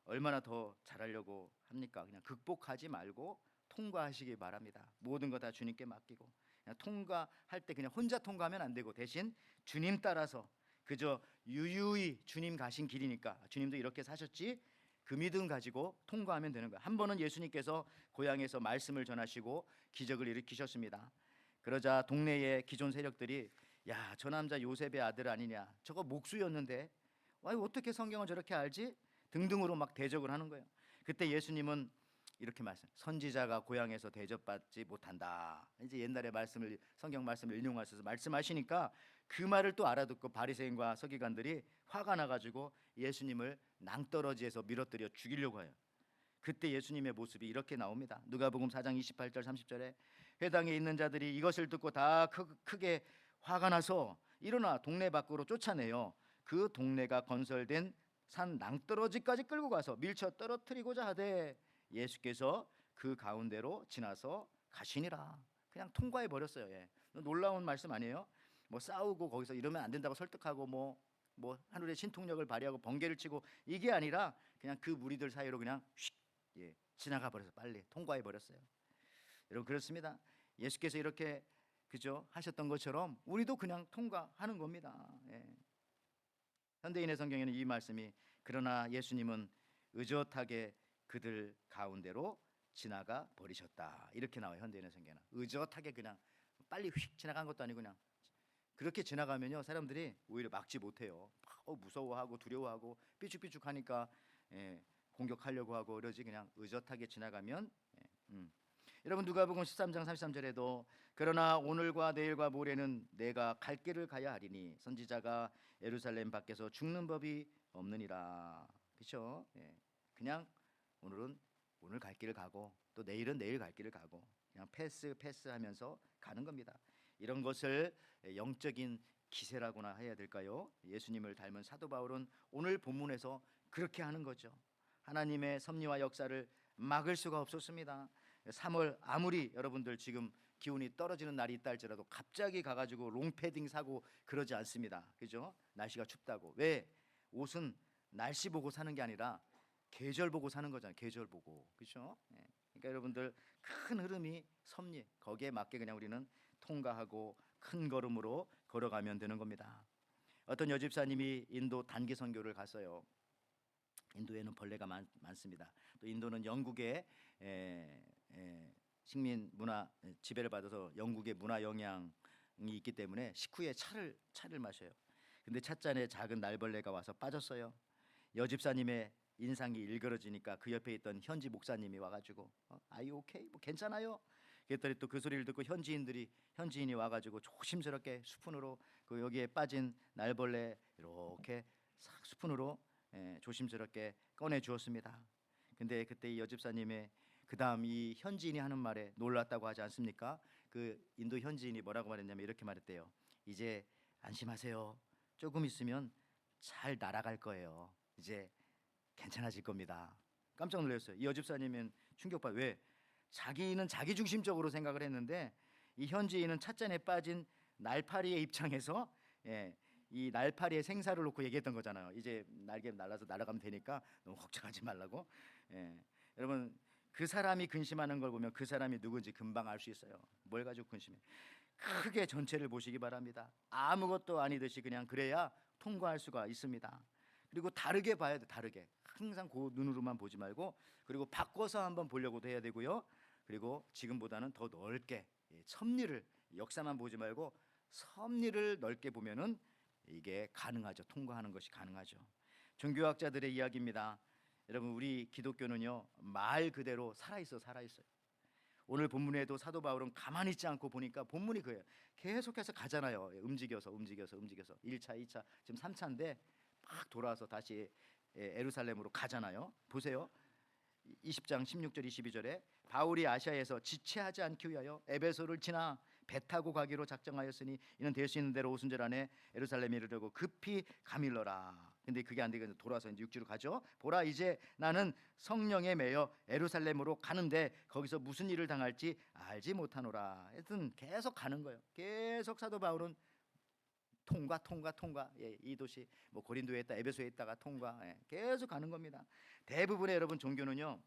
얼마나 더 잘하려고 합니까? 그냥 극복하지 말고 통과하시기 바랍니다. 모든 거 다 주님께 맡기고 그냥 통과할 때 그냥 혼자 통과하면 안 되고 대신 주님 따라서 그저 유유히 주님 가신 길이니까 주님도 이렇게 사셨지, 그 믿음 가지고 통과하면 되는 거예요. 한 번은 예수님께서 고향에서 말씀을 전하시고 기적을 일으키셨습니다. 그러자 동네의 기존 세력들이 야, 저 남자 요셉의 아들 아니냐, 저거 목수였는데 어떻게 성경을 저렇게 알지? 등등으로 막 대적을 하는 거예요. 그때 예수님은 이렇게 선지자가 고향에서 대접받지 못한다. 이제 옛날의 말씀을, 성경 말씀을 인용하셔서 말씀하시니까 그 말을 또 알아듣고 바리새인과 서기관들이 화가 나가지고 예수님을 낭떠러지에서 밀어뜨려 죽이려고 해요. 그때 예수님의 모습이 이렇게 나옵니다. 누가복음 4장 28절 30절에 회당에 있는 자들이 이것을 듣고 다 크게 화가 나서 일어나 동네 밖으로 쫓아내요. 그 동네가 건설된 산 낭떠러지까지 끌고 가서 밀쳐 떨어뜨리고자 하되 예수께서 그 가운데로 지나서 가시니라. 그냥 통과해 버렸어요. 놀라운 말씀 아니에요? 뭐 싸우고 거기서 이러면 안 된다고 설득하고 뭐 하늘의 신통력을 발휘하고 번개를 치고 이게 아니라 그냥 그 무리들 사이로 그냥 휙 지나가 버려서 빨리 통과해 버렸어요. 여러분 그렇습니다. 예수께서 이렇게 그죠 하셨던 것처럼 우리도 그냥 통과하는 겁니다. 현대인의 성경에는 이 말씀이 그러나 예수님은 의젓하게 그들 가운데로 지나가 버리셨다 이렇게 나와요. 현대인의 성경에는 의젓하게 그냥 빨리 휙 지나간 것도 아니고 그냥 그렇게 지나가면요 사람들이 오히려 막지 못해요. 무서워하고 두려워하고 삐죽삐죽하니까 공격하려고 하고 그러지, 그냥 의젓하게 지나가면 여러분 누가복음 13장 33절에도 그러나 오늘과 내일과 모레는 내가 갈 길을 가야 하리니 선지자가 예루살렘 밖에서 죽는 법이 없느니라. 그렇죠? 그냥 오늘은 오늘 갈 길을 가고 또 내일은 내일 갈 길을 가고 그냥 패스하면서 가는 겁니다. 이런 것을 영적인 기세라고나 해야 될까요? 예수님을 닮은 사도 바울은 오늘 본문에서 그렇게 하는 거죠. 하나님의 섭리와 역사를 막을 수가 없었습니다. 3월 아무리 여러분들 지금 기온이 떨어지는 날이 있다 할지라도 갑자기 가가지고 롱패딩 사고 그러지 않습니다. 그죠? 날씨가 춥다고. 왜? 옷은 날씨 보고 사는 게 아니라 계절 보고 사는 거잖아요. 계절 보고. 그죠? 예. 그러니까 여러분들 큰 흐름이 섭리, 거기에 맞게 그냥 우리는 통과하고 큰 걸음으로 걸어가면 되는 겁니다. 어떤 여집사님이 인도 단기 선교를 갔어요. 인도에는 벌레가 많습니다. 또 인도는 영국의 식민 문화 지배를 받아서 영국의 문화 영향이 있기 때문에 식후에 차를 마셔요. 근데 찻잔에 작은 날벌레가 와서 빠졌어요. 여집사님의 인상이 일그러지니까 그 옆에 있던 현지 목사님이 와가지고 아이 오케이 뭐 괜찮아요. 그랬더니 또 그 소리를 듣고 현지인이 와가지고 조심스럽게 스푼으로 그 여기에 빠진 날벌레 이렇게 싹 스푼으로 조심스럽게 꺼내 주었습니다. 근데 그때 이 여집사님의 그다음 이 현지인이 하는 말에 놀랐다고 하지 않습니까? 그 인도 현지인이 뭐라고 말했냐면 이렇게 말했대요. 이제 안심하세요. 조금 있으면 잘 날아갈 거예요. 이제 괜찮아질 겁니다. 깜짝 놀랐어요. 이 여집사님은 충격받아. 왜? 자기는 자기 중심적으로 생각을 했는데 이 현지인은 찻잔에 빠진 날파리의 입장에서 이 날파리의 생사를 놓고 얘기했던 거잖아요. 이제 날개 날아서 날아가면 되니까 너무 걱정하지 말라고. 여러분 그 사람이 근심하는 걸 보면 그 사람이 누군지 금방 알 수 있어요. 뭘 가지고 근심해? 크게 전체를 보시기 바랍니다. 아무것도 아니듯이 그냥 그래야 통과할 수가 있습니다. 그리고 다르게 봐야 돼. 다르게. 항상 그 눈으로만 보지 말고 그리고 바꿔서 한번 보려고도 해야 되고요. 그리고 지금보다는 더 넓게 섭리를 역사만 보지 말고 섭리를 넓게 보면은 이게 가능하죠. 통과하는 것이 가능하죠. 종교학자들의 이야기입니다. 여러분 우리 기독교는요 말 그대로 살아있어요. 오늘 본문에도 사도 바울은 가만히 있지 않고 보니까 본문이 그예요. 계속해서 가잖아요. 움직여서 1차, 2차, 지금 3차인데 막 돌아와서 다시 예루살렘으로 가잖아요. 보세요. 20장 16절 22절에 바울이 아시아에서 지체하지 않기 위하여 에베소를 지나 배 타고 가기로 작정하였으니 이는 될 수 있는 대로 오순절 안에 예루살렘에 이르려고 급히 가밀러라. 근데 그게 안 되겠는데 돌아서 이제 6주로 가죠. 보라 이제 나는 성령에 매여 예루살렘으로 가는데 거기서 무슨 일을 당할지 알지 못하노라. 하여튼 계속 가는 거예요. 계속 사도 바울은 통과. 이 도시 뭐 고린도에 있다 에베소에 있다가 통과. 계속 가는 겁니다. 대부분의 여러분 종교는요.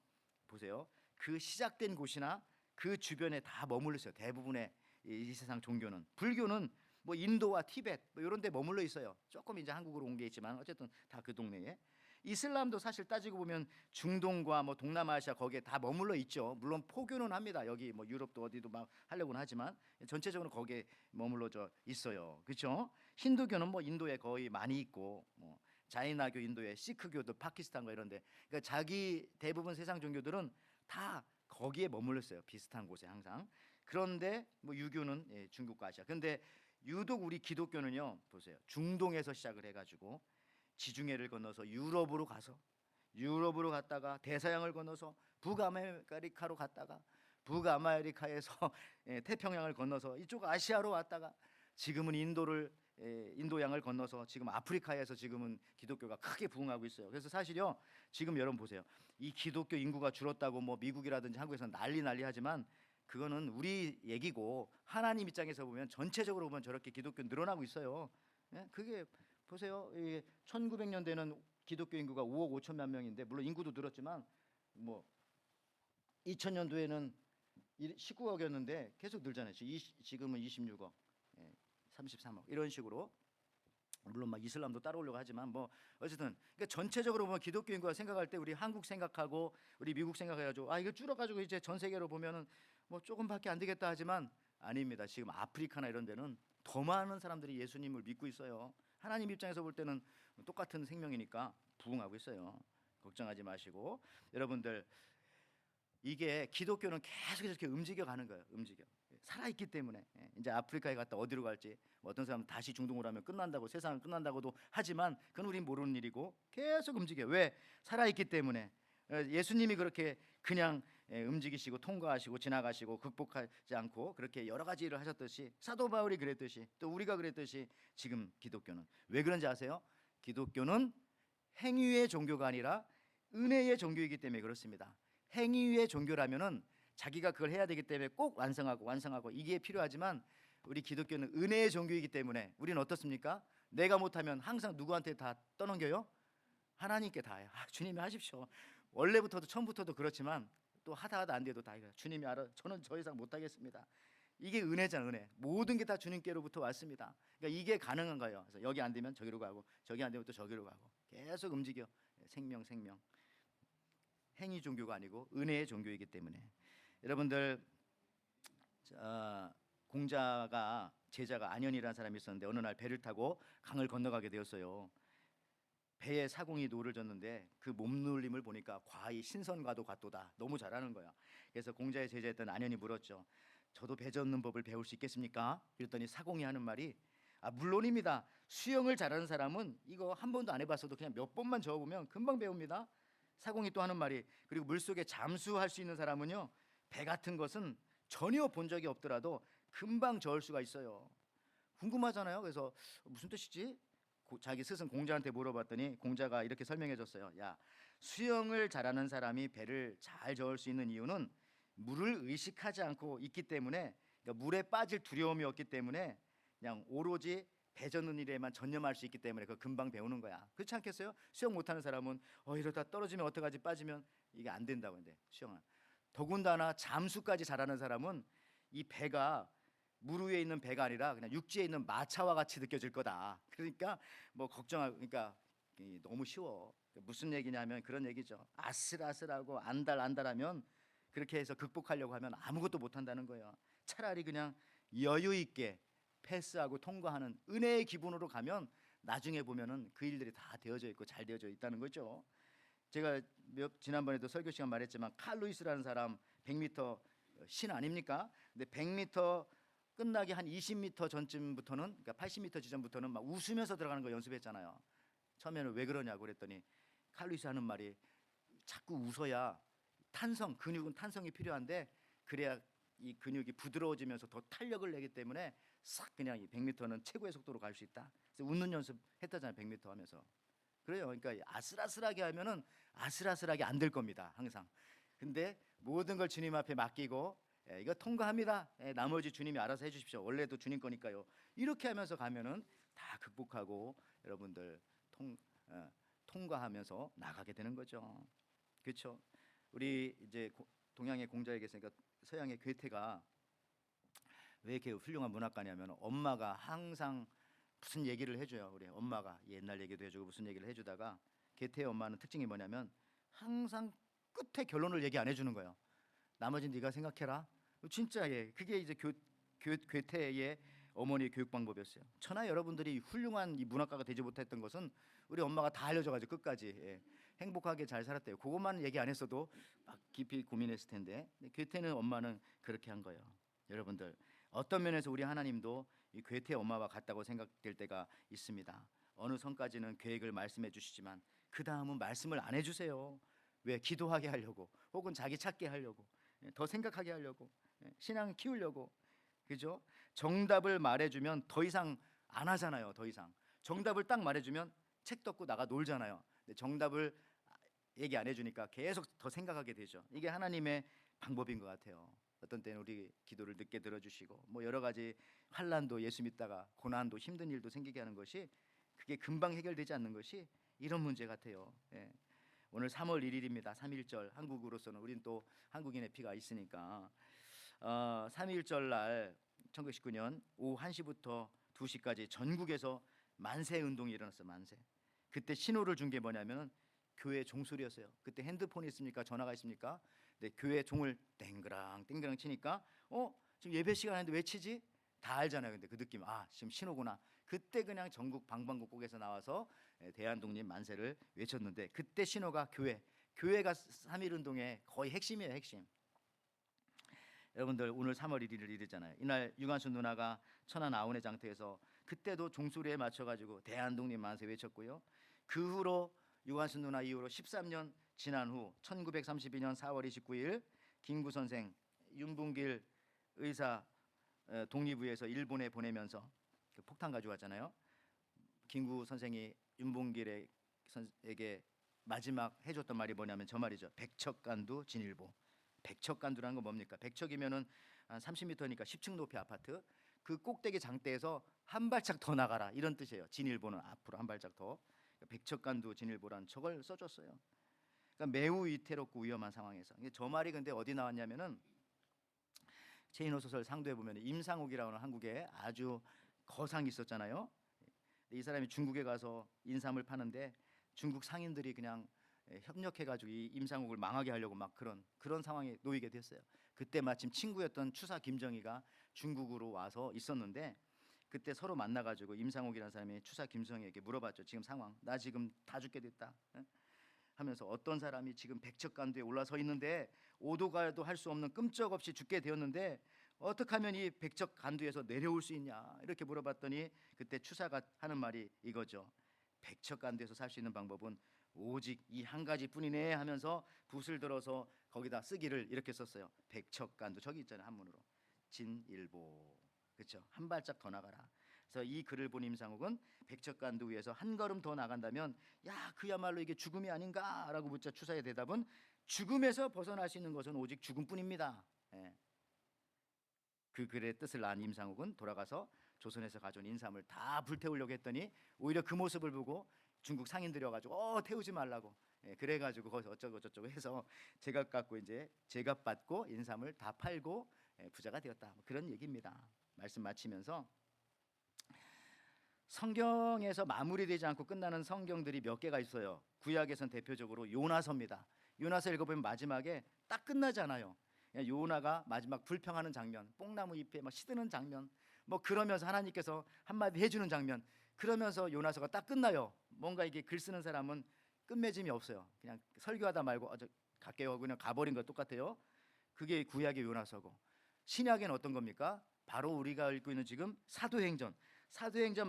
보세요. 그 시작된 곳이나 그 주변에 다 머물러 있어요. 대부분의 이 세상 종교는. 불교는 뭐 인도와 티벳 뭐 이런 데 머물러 있어요. 조금 이제 한국으로 온 게 있지만 어쨌든 다 그 동네에. 이슬람도 사실 따지고 보면 중동과 뭐 동남아시아 거기에 다 머물러 있죠. 물론 포교는 합니다. 여기 뭐 유럽도 어디도 막 하려고는 하지만 전체적으로 거기에 머물러져 있어요. 그렇죠? 힌두교는 뭐 인도에 거의 많이 있고 뭐 자이나교 인도에 시크교도 파키스탄과 이런데 그러니까 자기 대부분 세상 종교들은 다 거기에 머물러 있어요. 비슷한 곳에 항상. 그런데 뭐 유교는 중국과 아시아. 근데 유독 우리 기독교는요. 보세요. 중동에서 시작을 해가지고 지중해를 건너서 유럽으로 갔다가 대서양을 건너서 북아메리카로 갔다가 북아메리카에서 태평양을 건너서 이쪽 아시아로 왔다가 지금은 인도양을 건너서 지금 아프리카에서 지금은 기독교가 크게 부흥하고 있어요. 그래서 사실요 지금 여러분 보세요. 이 기독교 인구가 줄었다고 뭐 미국이라든지 한국에서 난리 하지만 그거는 우리 얘기고 하나님 입장에서 보면 전체적으로 보면 저렇게 기독교 늘어나고 있어요. 그게 보세요. 1900년대는 기독교 인구가 5억 5천만 명인데 물론 인구도 늘었지만 뭐 2000년도에는 19억이었는데 계속 늘잖아요. 지금은 26억, 33억 이런 식으로. 물론 막 이슬람도 따라오려고 하지만 뭐 어쨌든 그러니까 전체적으로 보면 기독교 인구가 생각할 때 우리 한국 생각하고 우리 미국 생각해가지고 이거 줄어가지고 이제 전 세계로 보면은 뭐 조금밖에 안 되겠다 하지만 아닙니다. 지금 아프리카나 이런 데는 더 많은 사람들이 예수님을 믿고 있어요. 하나님 입장에서 볼 때는 똑같은 생명이니까 부흥하고 있어요. 걱정하지 마시고 여러분들 이게 기독교는 계속 이렇게 움직여가는 거예요. 살아있기 때문에 이제 아프리카에 갔다 어디로 갈지 어떤 사람은 다시 중동으로 하면 끝난다고 세상은 끝난다고도 하지만 그건 우린 모르는 일이고 계속 움직여요. 왜? 살아있기 때문에. 예수님이 그렇게 그냥 움직이시고 통과하시고 지나가시고 극복하지 않고 그렇게 여러 가지 일을 하셨듯이 사도 바울이 그랬듯이 또 우리가 그랬듯이 지금 기독교는 왜 그런지 아세요? 기독교는 행위의 종교가 아니라 은혜의 종교이기 때문에 그렇습니다. 행위의 종교라면은 자기가 그걸 해야 되기 때문에 꼭 완성하고 이게 필요하지만 우리 기독교는 은혜의 종교이기 때문에 우리는 어떻습니까? 내가 못하면 항상 누구한테 다 떠넘겨요? 하나님께 다 해요. 주님이 하십시오. 원래부터도 처음부터도 그렇지만 또 하다 안 돼도 다 해요. 주님이 알아. 저는 더 이상 못하겠습니다. 이게 은혜잖아. 은혜. 모든 게 다 주님께로부터 왔습니다. 그러니까 이게 가능한 거예요. 그래서 여기 안 되면 저기로 가고 저기 안 되면 또 저기로 가고 계속 움직여. 생명. 행위 종교가 아니고 은혜의 종교이기 때문에 여러분들 공자가 제자가 안현이라는 사람이 있었는데 어느 날 배를 타고 강을 건너가게 되었어요. 배에 사공이 노를 졌는데 그 몸놀림을 보니까 과히 신선과도 같도다. 너무 잘하는 거야. 그래서 공자의 제자였던 안현이 물었죠. 저도 배 젓는 법을 배울 수 있겠습니까? 그랬더니 사공이 하는 말이 물론입니다. 수영을 잘하는 사람은 이거 한 번도 안 해봤어도 그냥 몇 번만 저어보면 금방 배웁니다. 사공이 또 하는 말이 그리고 물속에 잠수할 수 있는 사람은요 배 같은 것은 전혀 본 적이 없더라도 금방 저을 수가 있어요. 궁금하잖아요. 그래서 무슨 뜻이지? 자기 스승 공자한테 물어봤더니 공자가 이렇게 설명해 줬어요. 야, 수영을 잘하는 사람이 배를 잘 저을 수 있는 이유는 물을 의식하지 않고 있기 때문에 그러니까 물에 빠질 두려움이 없기 때문에 그냥 오로지 배 젓는 일에만 전념할 수 있기 때문에 그거 금방 배우는 거야. 그렇지 않겠어요? 수영 못하는 사람은 이러다 떨어지면 어떡하지 빠지면 이게 안 된다고 근데 수영은 더군다나 잠수까지 잘하는 사람은 이 배가 물 위에 있는 배가 아니라 그냥 육지에 있는 마차와 같이 느껴질 거다. 그러니까 뭐 그러니까 너무 쉬워. 무슨 얘기냐면 그런 얘기죠. 아슬아슬하고 안달하면 그렇게 해서 극복하려고 하면 아무것도 못한다는 거예요. 차라리 그냥 여유 있게 패스하고 통과하는 은혜의 기분으로 가면 나중에 보면은 그 일들이 다 되어져 있고 잘 되어져 있다는 거죠. 제가 지난번에도 설교 시간 말했지만 칼 루이스라는 사람 100m 신 아닙니까? 근데 100m 끝나기 한 20m 전쯤부터는 그러니까 80m 지점부터는 막 웃으면서 들어가는 거 연습했잖아요. 처음에는 왜 그러냐고 그랬더니 칼 루이스 하는 말이 자꾸 웃어야 근육은 탄성이 필요한데 그래야 이 근육이 부드러워지면서 더 탄력을 내기 때문에 싹 그냥 이 100m는 최고의 속도로 갈 수 있다. 그래서 웃는 연습 했다잖아요. 100m 하면서. 그래요. 그러니까 아슬아슬하게 하면은 아슬아슬하게 안 될 겁니다. 항상. 근데 모든 걸 주님 앞에 맡기고 이거 통과합니다. 나머지 주님이 알아서 해주십시오. 원래도 주님 거니까요. 이렇게 하면서 가면은 다 극복하고 여러분들 통과하면서 나가게 되는 거죠. 그렇죠? 우리 이제 동양의 공자에 계시니까 서양의 괴테가 왜 이렇게 훌륭한 문학가냐면 엄마가 항상 무슨 얘기를 해줘요. 우리 엄마가 옛날 얘기도 해주고 무슨 얘기를 해주다가 괴테의 엄마는 특징이 뭐냐면 항상 끝에 결론을 얘기 안 해주는 거예요. 나머지는 네가 생각해라. 진짜 그게 이제 괴테의 어머니의 교육 방법이었어요. 천하 여러분들이 훌륭한 이 문학가가 되지 못했던 것은 우리 엄마가 다 알려줘가지고 끝까지 행복하게 잘 살았대요. 그것만 얘기 안 했어도 막 깊이 고민했을 텐데 괴테는 엄마는 그렇게 한 거예요. 여러분들 어떤 면에서 우리 하나님도 이 괴테의 엄마와 같다고 생각될 때가 있습니다. 어느 선까지는 계획을 말씀해 주시지만 그 다음은 말씀을 안 해주세요. 왜? 기도하게 하려고 혹은 자기 찾게 하려고 더 생각하게 하려고 신앙 키우려고 그죠? 정답을 말해주면 더 이상 안 하잖아요. 더 이상 정답을 딱 말해주면 책 덮고 나가 놀잖아요. 근데 정답을 얘기 안 해주니까 계속 더 생각하게 되죠. 이게 하나님의 방법인 것 같아요. 어떤 때는 우리 기도를 늦게 들어주시고 뭐 여러 가지 환난도 예수 믿다가 고난도 힘든 일도 생기게 하는 것이 그게 금방 해결되지 않는 것이 이런 문제 같아요. 오늘 3월 1일입니다. 3.1절 한국으로서는 우린 또 한국인의 피가 있으니까 3.1절 날 1919년 오후 1시부터 2시까지 전국에서 만세 운동이 일어났어요. 만세. 그때 신호를 준 게 뭐냐면 교회 종소리였어요. 그때 핸드폰이 있습니까? 전화가 있습니까? 근데 교회 종을 땡그랑 치니까 지금 예배 시간인데 왜 치지? 다 알잖아요. 근데 그 느낌 지금 신호구나. 그때 그냥 전국 방방곡곡에서 나와서 대한독립 만세를 외쳤는데 그때 신호가 교회가 3.1 운동의 거의 핵심이에요. 핵심. 여러분들 오늘 3월 1일을 일이잖아요. 이날 유관순 누나가 천안 아우네 장터에서 그때도 종소리에 맞춰가지고 대한독립 만세 외쳤고요. 그 후로 유관순 누나 이후로 13년 지난 후 1932년 4월 29일 김구 선생 윤bun길 의사 독립위에서 일본에 보내면서 그 폭탄 가져왔잖아요. 김구 선생이 윤bun길에게 마지막 해줬던 말이 뭐냐면 저 말이죠. 백척간두 진일보. 백척간두라는 건 뭡니까? 백척이면은 한 30m니까 10층 높이 아파트. 그 꼭대기 장대에서 한 발짝 더 나가라 이런 뜻이에요. 진일보는 앞으로 한 발짝 더. 백척간두 진일보라는 저걸 써줬어요. 그러니까 매우 위태롭고 위험한 상황에서. 저 말이 근데 어디 나왔냐면은 최인호 소설 상도에 보면 임상옥이라는 한국에 아주 거상이 있었잖아요. 이 사람이 중국에 가서 인삼을 파는데 중국 상인들이 그냥 협력해가지고 이 임상옥을 망하게 하려고 막 그런 상황에 놓이게 됐어요. 그때 마침 친구였던 추사 김정희가 중국으로 와서 있었는데 그때 서로 만나가지고 임상옥이라는 사람이 추사 김정희에게 물어봤죠. 지금 상황, 나 지금 다 죽게 됐다. 하면서 어떤 사람이 지금 백척간두에 올라서 있는데 오도가도 할 수 없는 끔찍없이 죽게 되었는데 어떻게 하면 이 백척간두에서 내려올 수 있냐 이렇게 물어봤더니 그때 추사가 하는 말이 이거죠. 백척간두에서 살 수 있는 방법은 오직 이 한 가지뿐이네 하면서 붓을 들어서 거기다 쓰기를 이렇게 썼어요. 백척간두 저기 있잖아요. 한문으로 진일보. 그렇죠. 한 발짝 더 나가라. 그래서 이 글을 본 임상옥은 백척간두 위에서 한 걸음 더 나간다면 야 그야말로 이게 죽음이 아닌가라고 묻자 추사의 대답은 죽음에서 벗어날 수 있는 것은 오직 죽음뿐입니다. 예. 그 글의 뜻을 안 임상옥은 돌아가서 조선에서 가져온 인삼을 다 불태우려고 했더니 오히려 그 모습을 보고 중국 상인들이 와가지고 태우지 말라고 그래가지고 거기서 어쩌고 저쩌고 해서 제값 갖고 이제 제값 받고 인삼을 다 팔고 부자가 되었다. 그런 얘기입니다. 말씀 마치면서 성경에서 마무리되지 않고 끝나는 성경들이 몇 개가 있어요. 구약에선 대표적으로 요나서입니다. 요나서 읽어보면 마지막에 딱 끝나잖아요. 요나가 마지막 불평하는 장면, 뽕나무 잎에 막 시드는 장면, 뭐 그러면서 하나님께서 한마디 해주는 장면, 그러면서 요나서가 딱 끝나요. 뭔가 이게 글 쓰는 사람은 끝맺음이 없어요. 그냥 설교하다 말고 저 갈게요 하고 그냥 가버린 거 똑같아요. 그게 구약의 요나서고 신약에는 어떤 겁니까? 바로 우리가 읽고 있는 지금 사도행전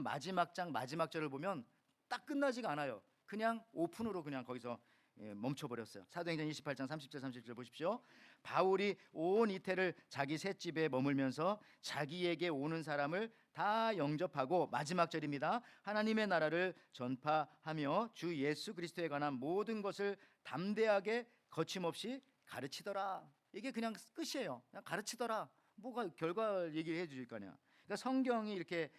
마지막 장 마지막 절을 보면 딱 끝나지가 않아요. 그냥 오픈으로 그냥 거기서 멈춰버렸어요. 사도행전 28장 30절 31절 보십시오. 바울이 온 이태를 자기 셋집에 머물면서 자기에게 오는 사람을 다 영접하고 마지막 절입니다. 하나님의 나라를 전파하며 주 예수 그리스도에 관한 모든 것을 담대하게 거침없이 가르치더라. 이게 그냥 끝이에요. 그냥 가르치더라. 뭐가 결과 얘기를 해주실 거냐. 그러니까 성경이 이렇게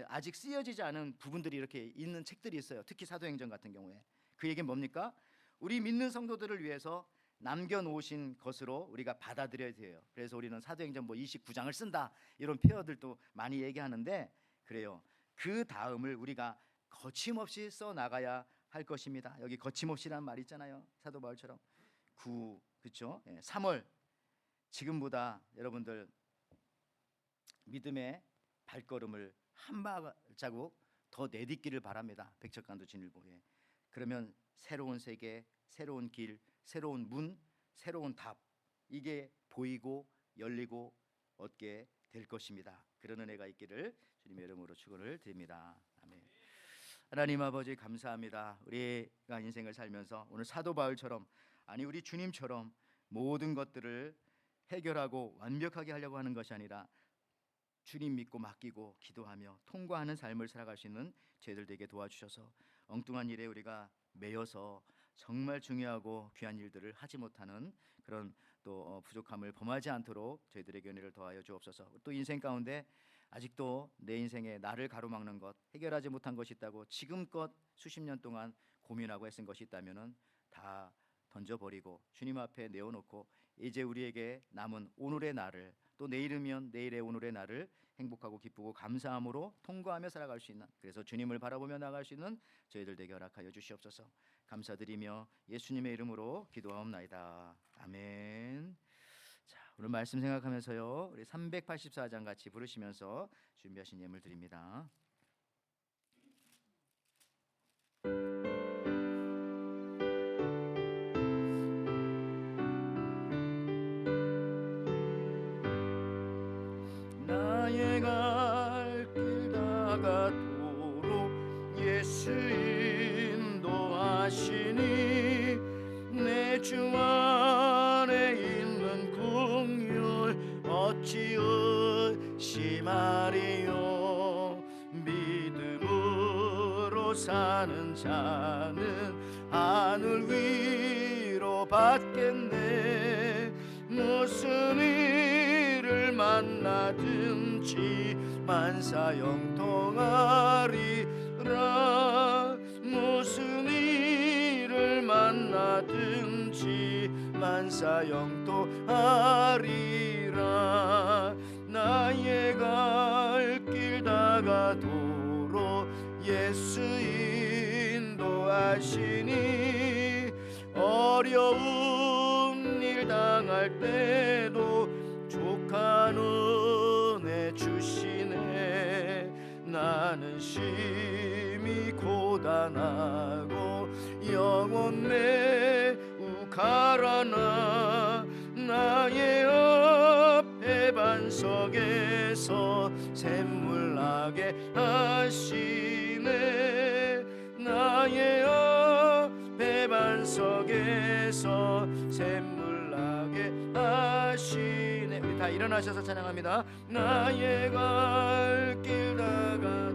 아직 쓰여지지 않은 부분들이 이렇게 있는 책들이 있어요. 특히 사도행전 같은 경우에 그 얘기는 뭡니까? 우리 믿는 성도들을 위해서 남겨놓으신 것으로 우리가 받아들여야 돼요. 그래서 우리는 사도행전 29장을 쓴다 이런 표현들도 많이 얘기하는데 그래요. 그 다음을 우리가 거침없이 써 나가야 할 것입니다. 여기 거침없이라는 말이 있잖아요. 사도 바울처럼 그렇죠? 3월 지금보다 여러분들 믿음의 발걸음을 한 발자국 더 내딛기를 바랍니다. 백척간두 진일보에. 그러면 새로운 세계, 새로운 길, 새로운 문, 새로운 답 이게 보이고 열리고 얻게 될 것입니다. 그런 은혜가 있기를 주님의 이름으로 축원을 드립니다. 아멘. 하나님 아버지 감사합니다. 우리가 인생을 살면서 오늘 사도 바울처럼 아니 우리 주님처럼 모든 것들을 해결하고 완벽하게 하려고 하는 것이 아니라 주님 믿고 맡기고 기도하며 통과하는 삶을 살아갈 수 있는 저희들 되게 도와주셔서 엉뚱한 일에 우리가 매여서 정말 중요하고 귀한 일들을 하지 못하는 그런 또 부족함을 범하지 않도록 저희들에게 은혜를 더하여 주옵소서. 또 인생 가운데 아직도 내 인생에 나를 가로막는 것 해결하지 못한 것이 있다고 지금껏 수십 년 동안 고민하고 애쓴 것이 있다면은 다 던져버리고 주님 앞에 내어놓고 이제 우리에게 남은 오늘의 날을 또 내일이면 내일의 오늘의 날을 행복하고 기쁘고 감사함으로 통과하며 살아갈 수 있는 그래서 주님을 바라보며 나아갈 수 있는 저희들 되게 허락하여 주시옵소서. 감사드리며 예수님의 이름으로 기도하옵나이다. 아멘. 자, 오늘 말씀 생각하면서요 우리 384장 같이 부르시면서 준비하신 예물 드립니다. 나의 갈 길 다가도록 예수 인도하시니 내 주 안에 있는 긍휼 어찌 의심하리요. 믿음으로 사는 자는 하늘 위로 받겠네. 무슨 일을 만나든지 만사 형통하리라. 무슨 일을 만나든지 만사 형통하리라. 나의 갈 길 다가도록 예수 인도하시니 어려운 일 당할 때도 족한 은혜 주시네. 나는 심히 고단하고 영혼 매우 가라나 나의 앞에 반석에서 샘물 나게 하시네. 나의 앞에 반석에서 샘물 나게 하시네. 우리 다 일어나셔서 찬양합니다. 나의 갈 길 다가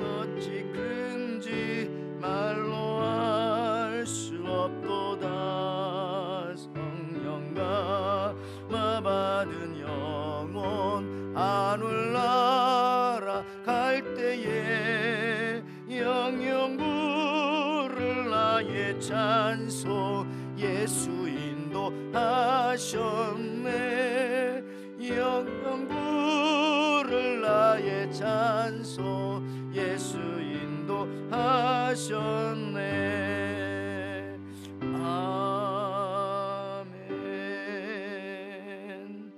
어찌 큰지 말로 알 수 없도다. 성령과 받은 영혼 하늘나라 갈 때에 영영 부를 나의 찬송 예수 인도하셨네. 영영 부를 나의 찬송 예수 인도하셨네. 아멘.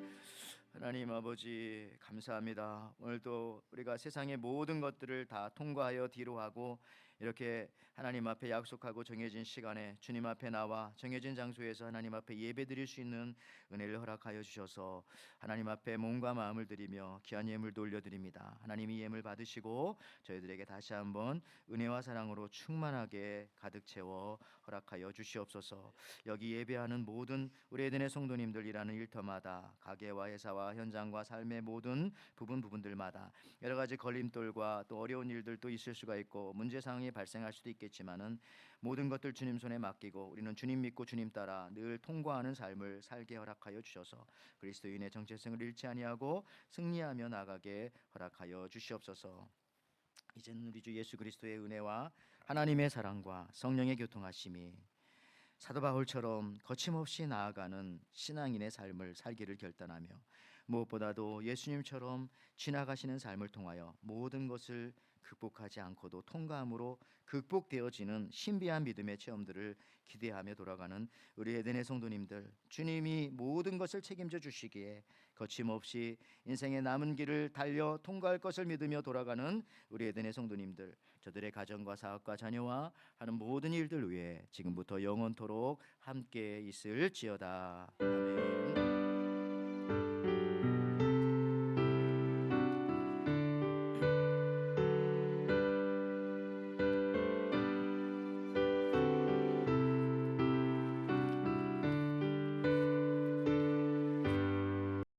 하나님 아버지 감사합니다. 오늘도 우리가 세상의 모든 것들을 다 통과하여 뒤로 하고 이렇게 하나님 앞에 약속하고 정해진 시간에 주님 앞에 나와 정해진 장소에서 하나님 앞에 예배드릴 수 있는 은혜를 허락하여 주셔서 하나님 앞에 몸과 마음을 드리며 귀한 예물도 올려드립니다. 하나님이 예물 받으시고 저희들에게 다시 한번 은혜와 사랑으로 충만하게 가득 채워 허락하여 주시옵소서. 여기 예배하는 모든 우리 에덴의 성도님들 일하는 일터마다 가게와 회사와 현장과 삶의 모든 부분들마다 여러 가지 걸림돌과 또 어려운 일들도 있을 수가 있고 문제 상황이 발생할 수도 있겠지만은 모든 것들 주님 손에 맡기고 우리는 주님 믿고 주님 따라 늘 통과하는 삶을 살게 허락하여 주셔서 그리스도인의 정체성을 잃지 아니하고 승리하며 나가게 허락하여 주시옵소서. 이제는 우리 주 예수 그리스도의 은혜와 하나님의 사랑과 성령의 교통하심이 사도 바울처럼 거침없이 나아가는 신앙인의 삶을 살기를 결단하며 무엇보다도 예수님처럼 지나가시는 삶을 통하여 모든 것을 극복하지 않고도 통과함으로 극복되어지는 신비한 믿음의 체험들을 기대하며 돌아가는 우리 에덴의 성도님들, 주님이 모든 것을 책임져 주시기에 거침없이 인생의 남은 길을 달려 통과할 것을 믿으며 돌아가는 우리 에덴의 성도님들, 저들의 가정과 사업과 자녀와 하는 모든 일들 위해 지금부터 영원토록 함께 있을지어다. 아멘.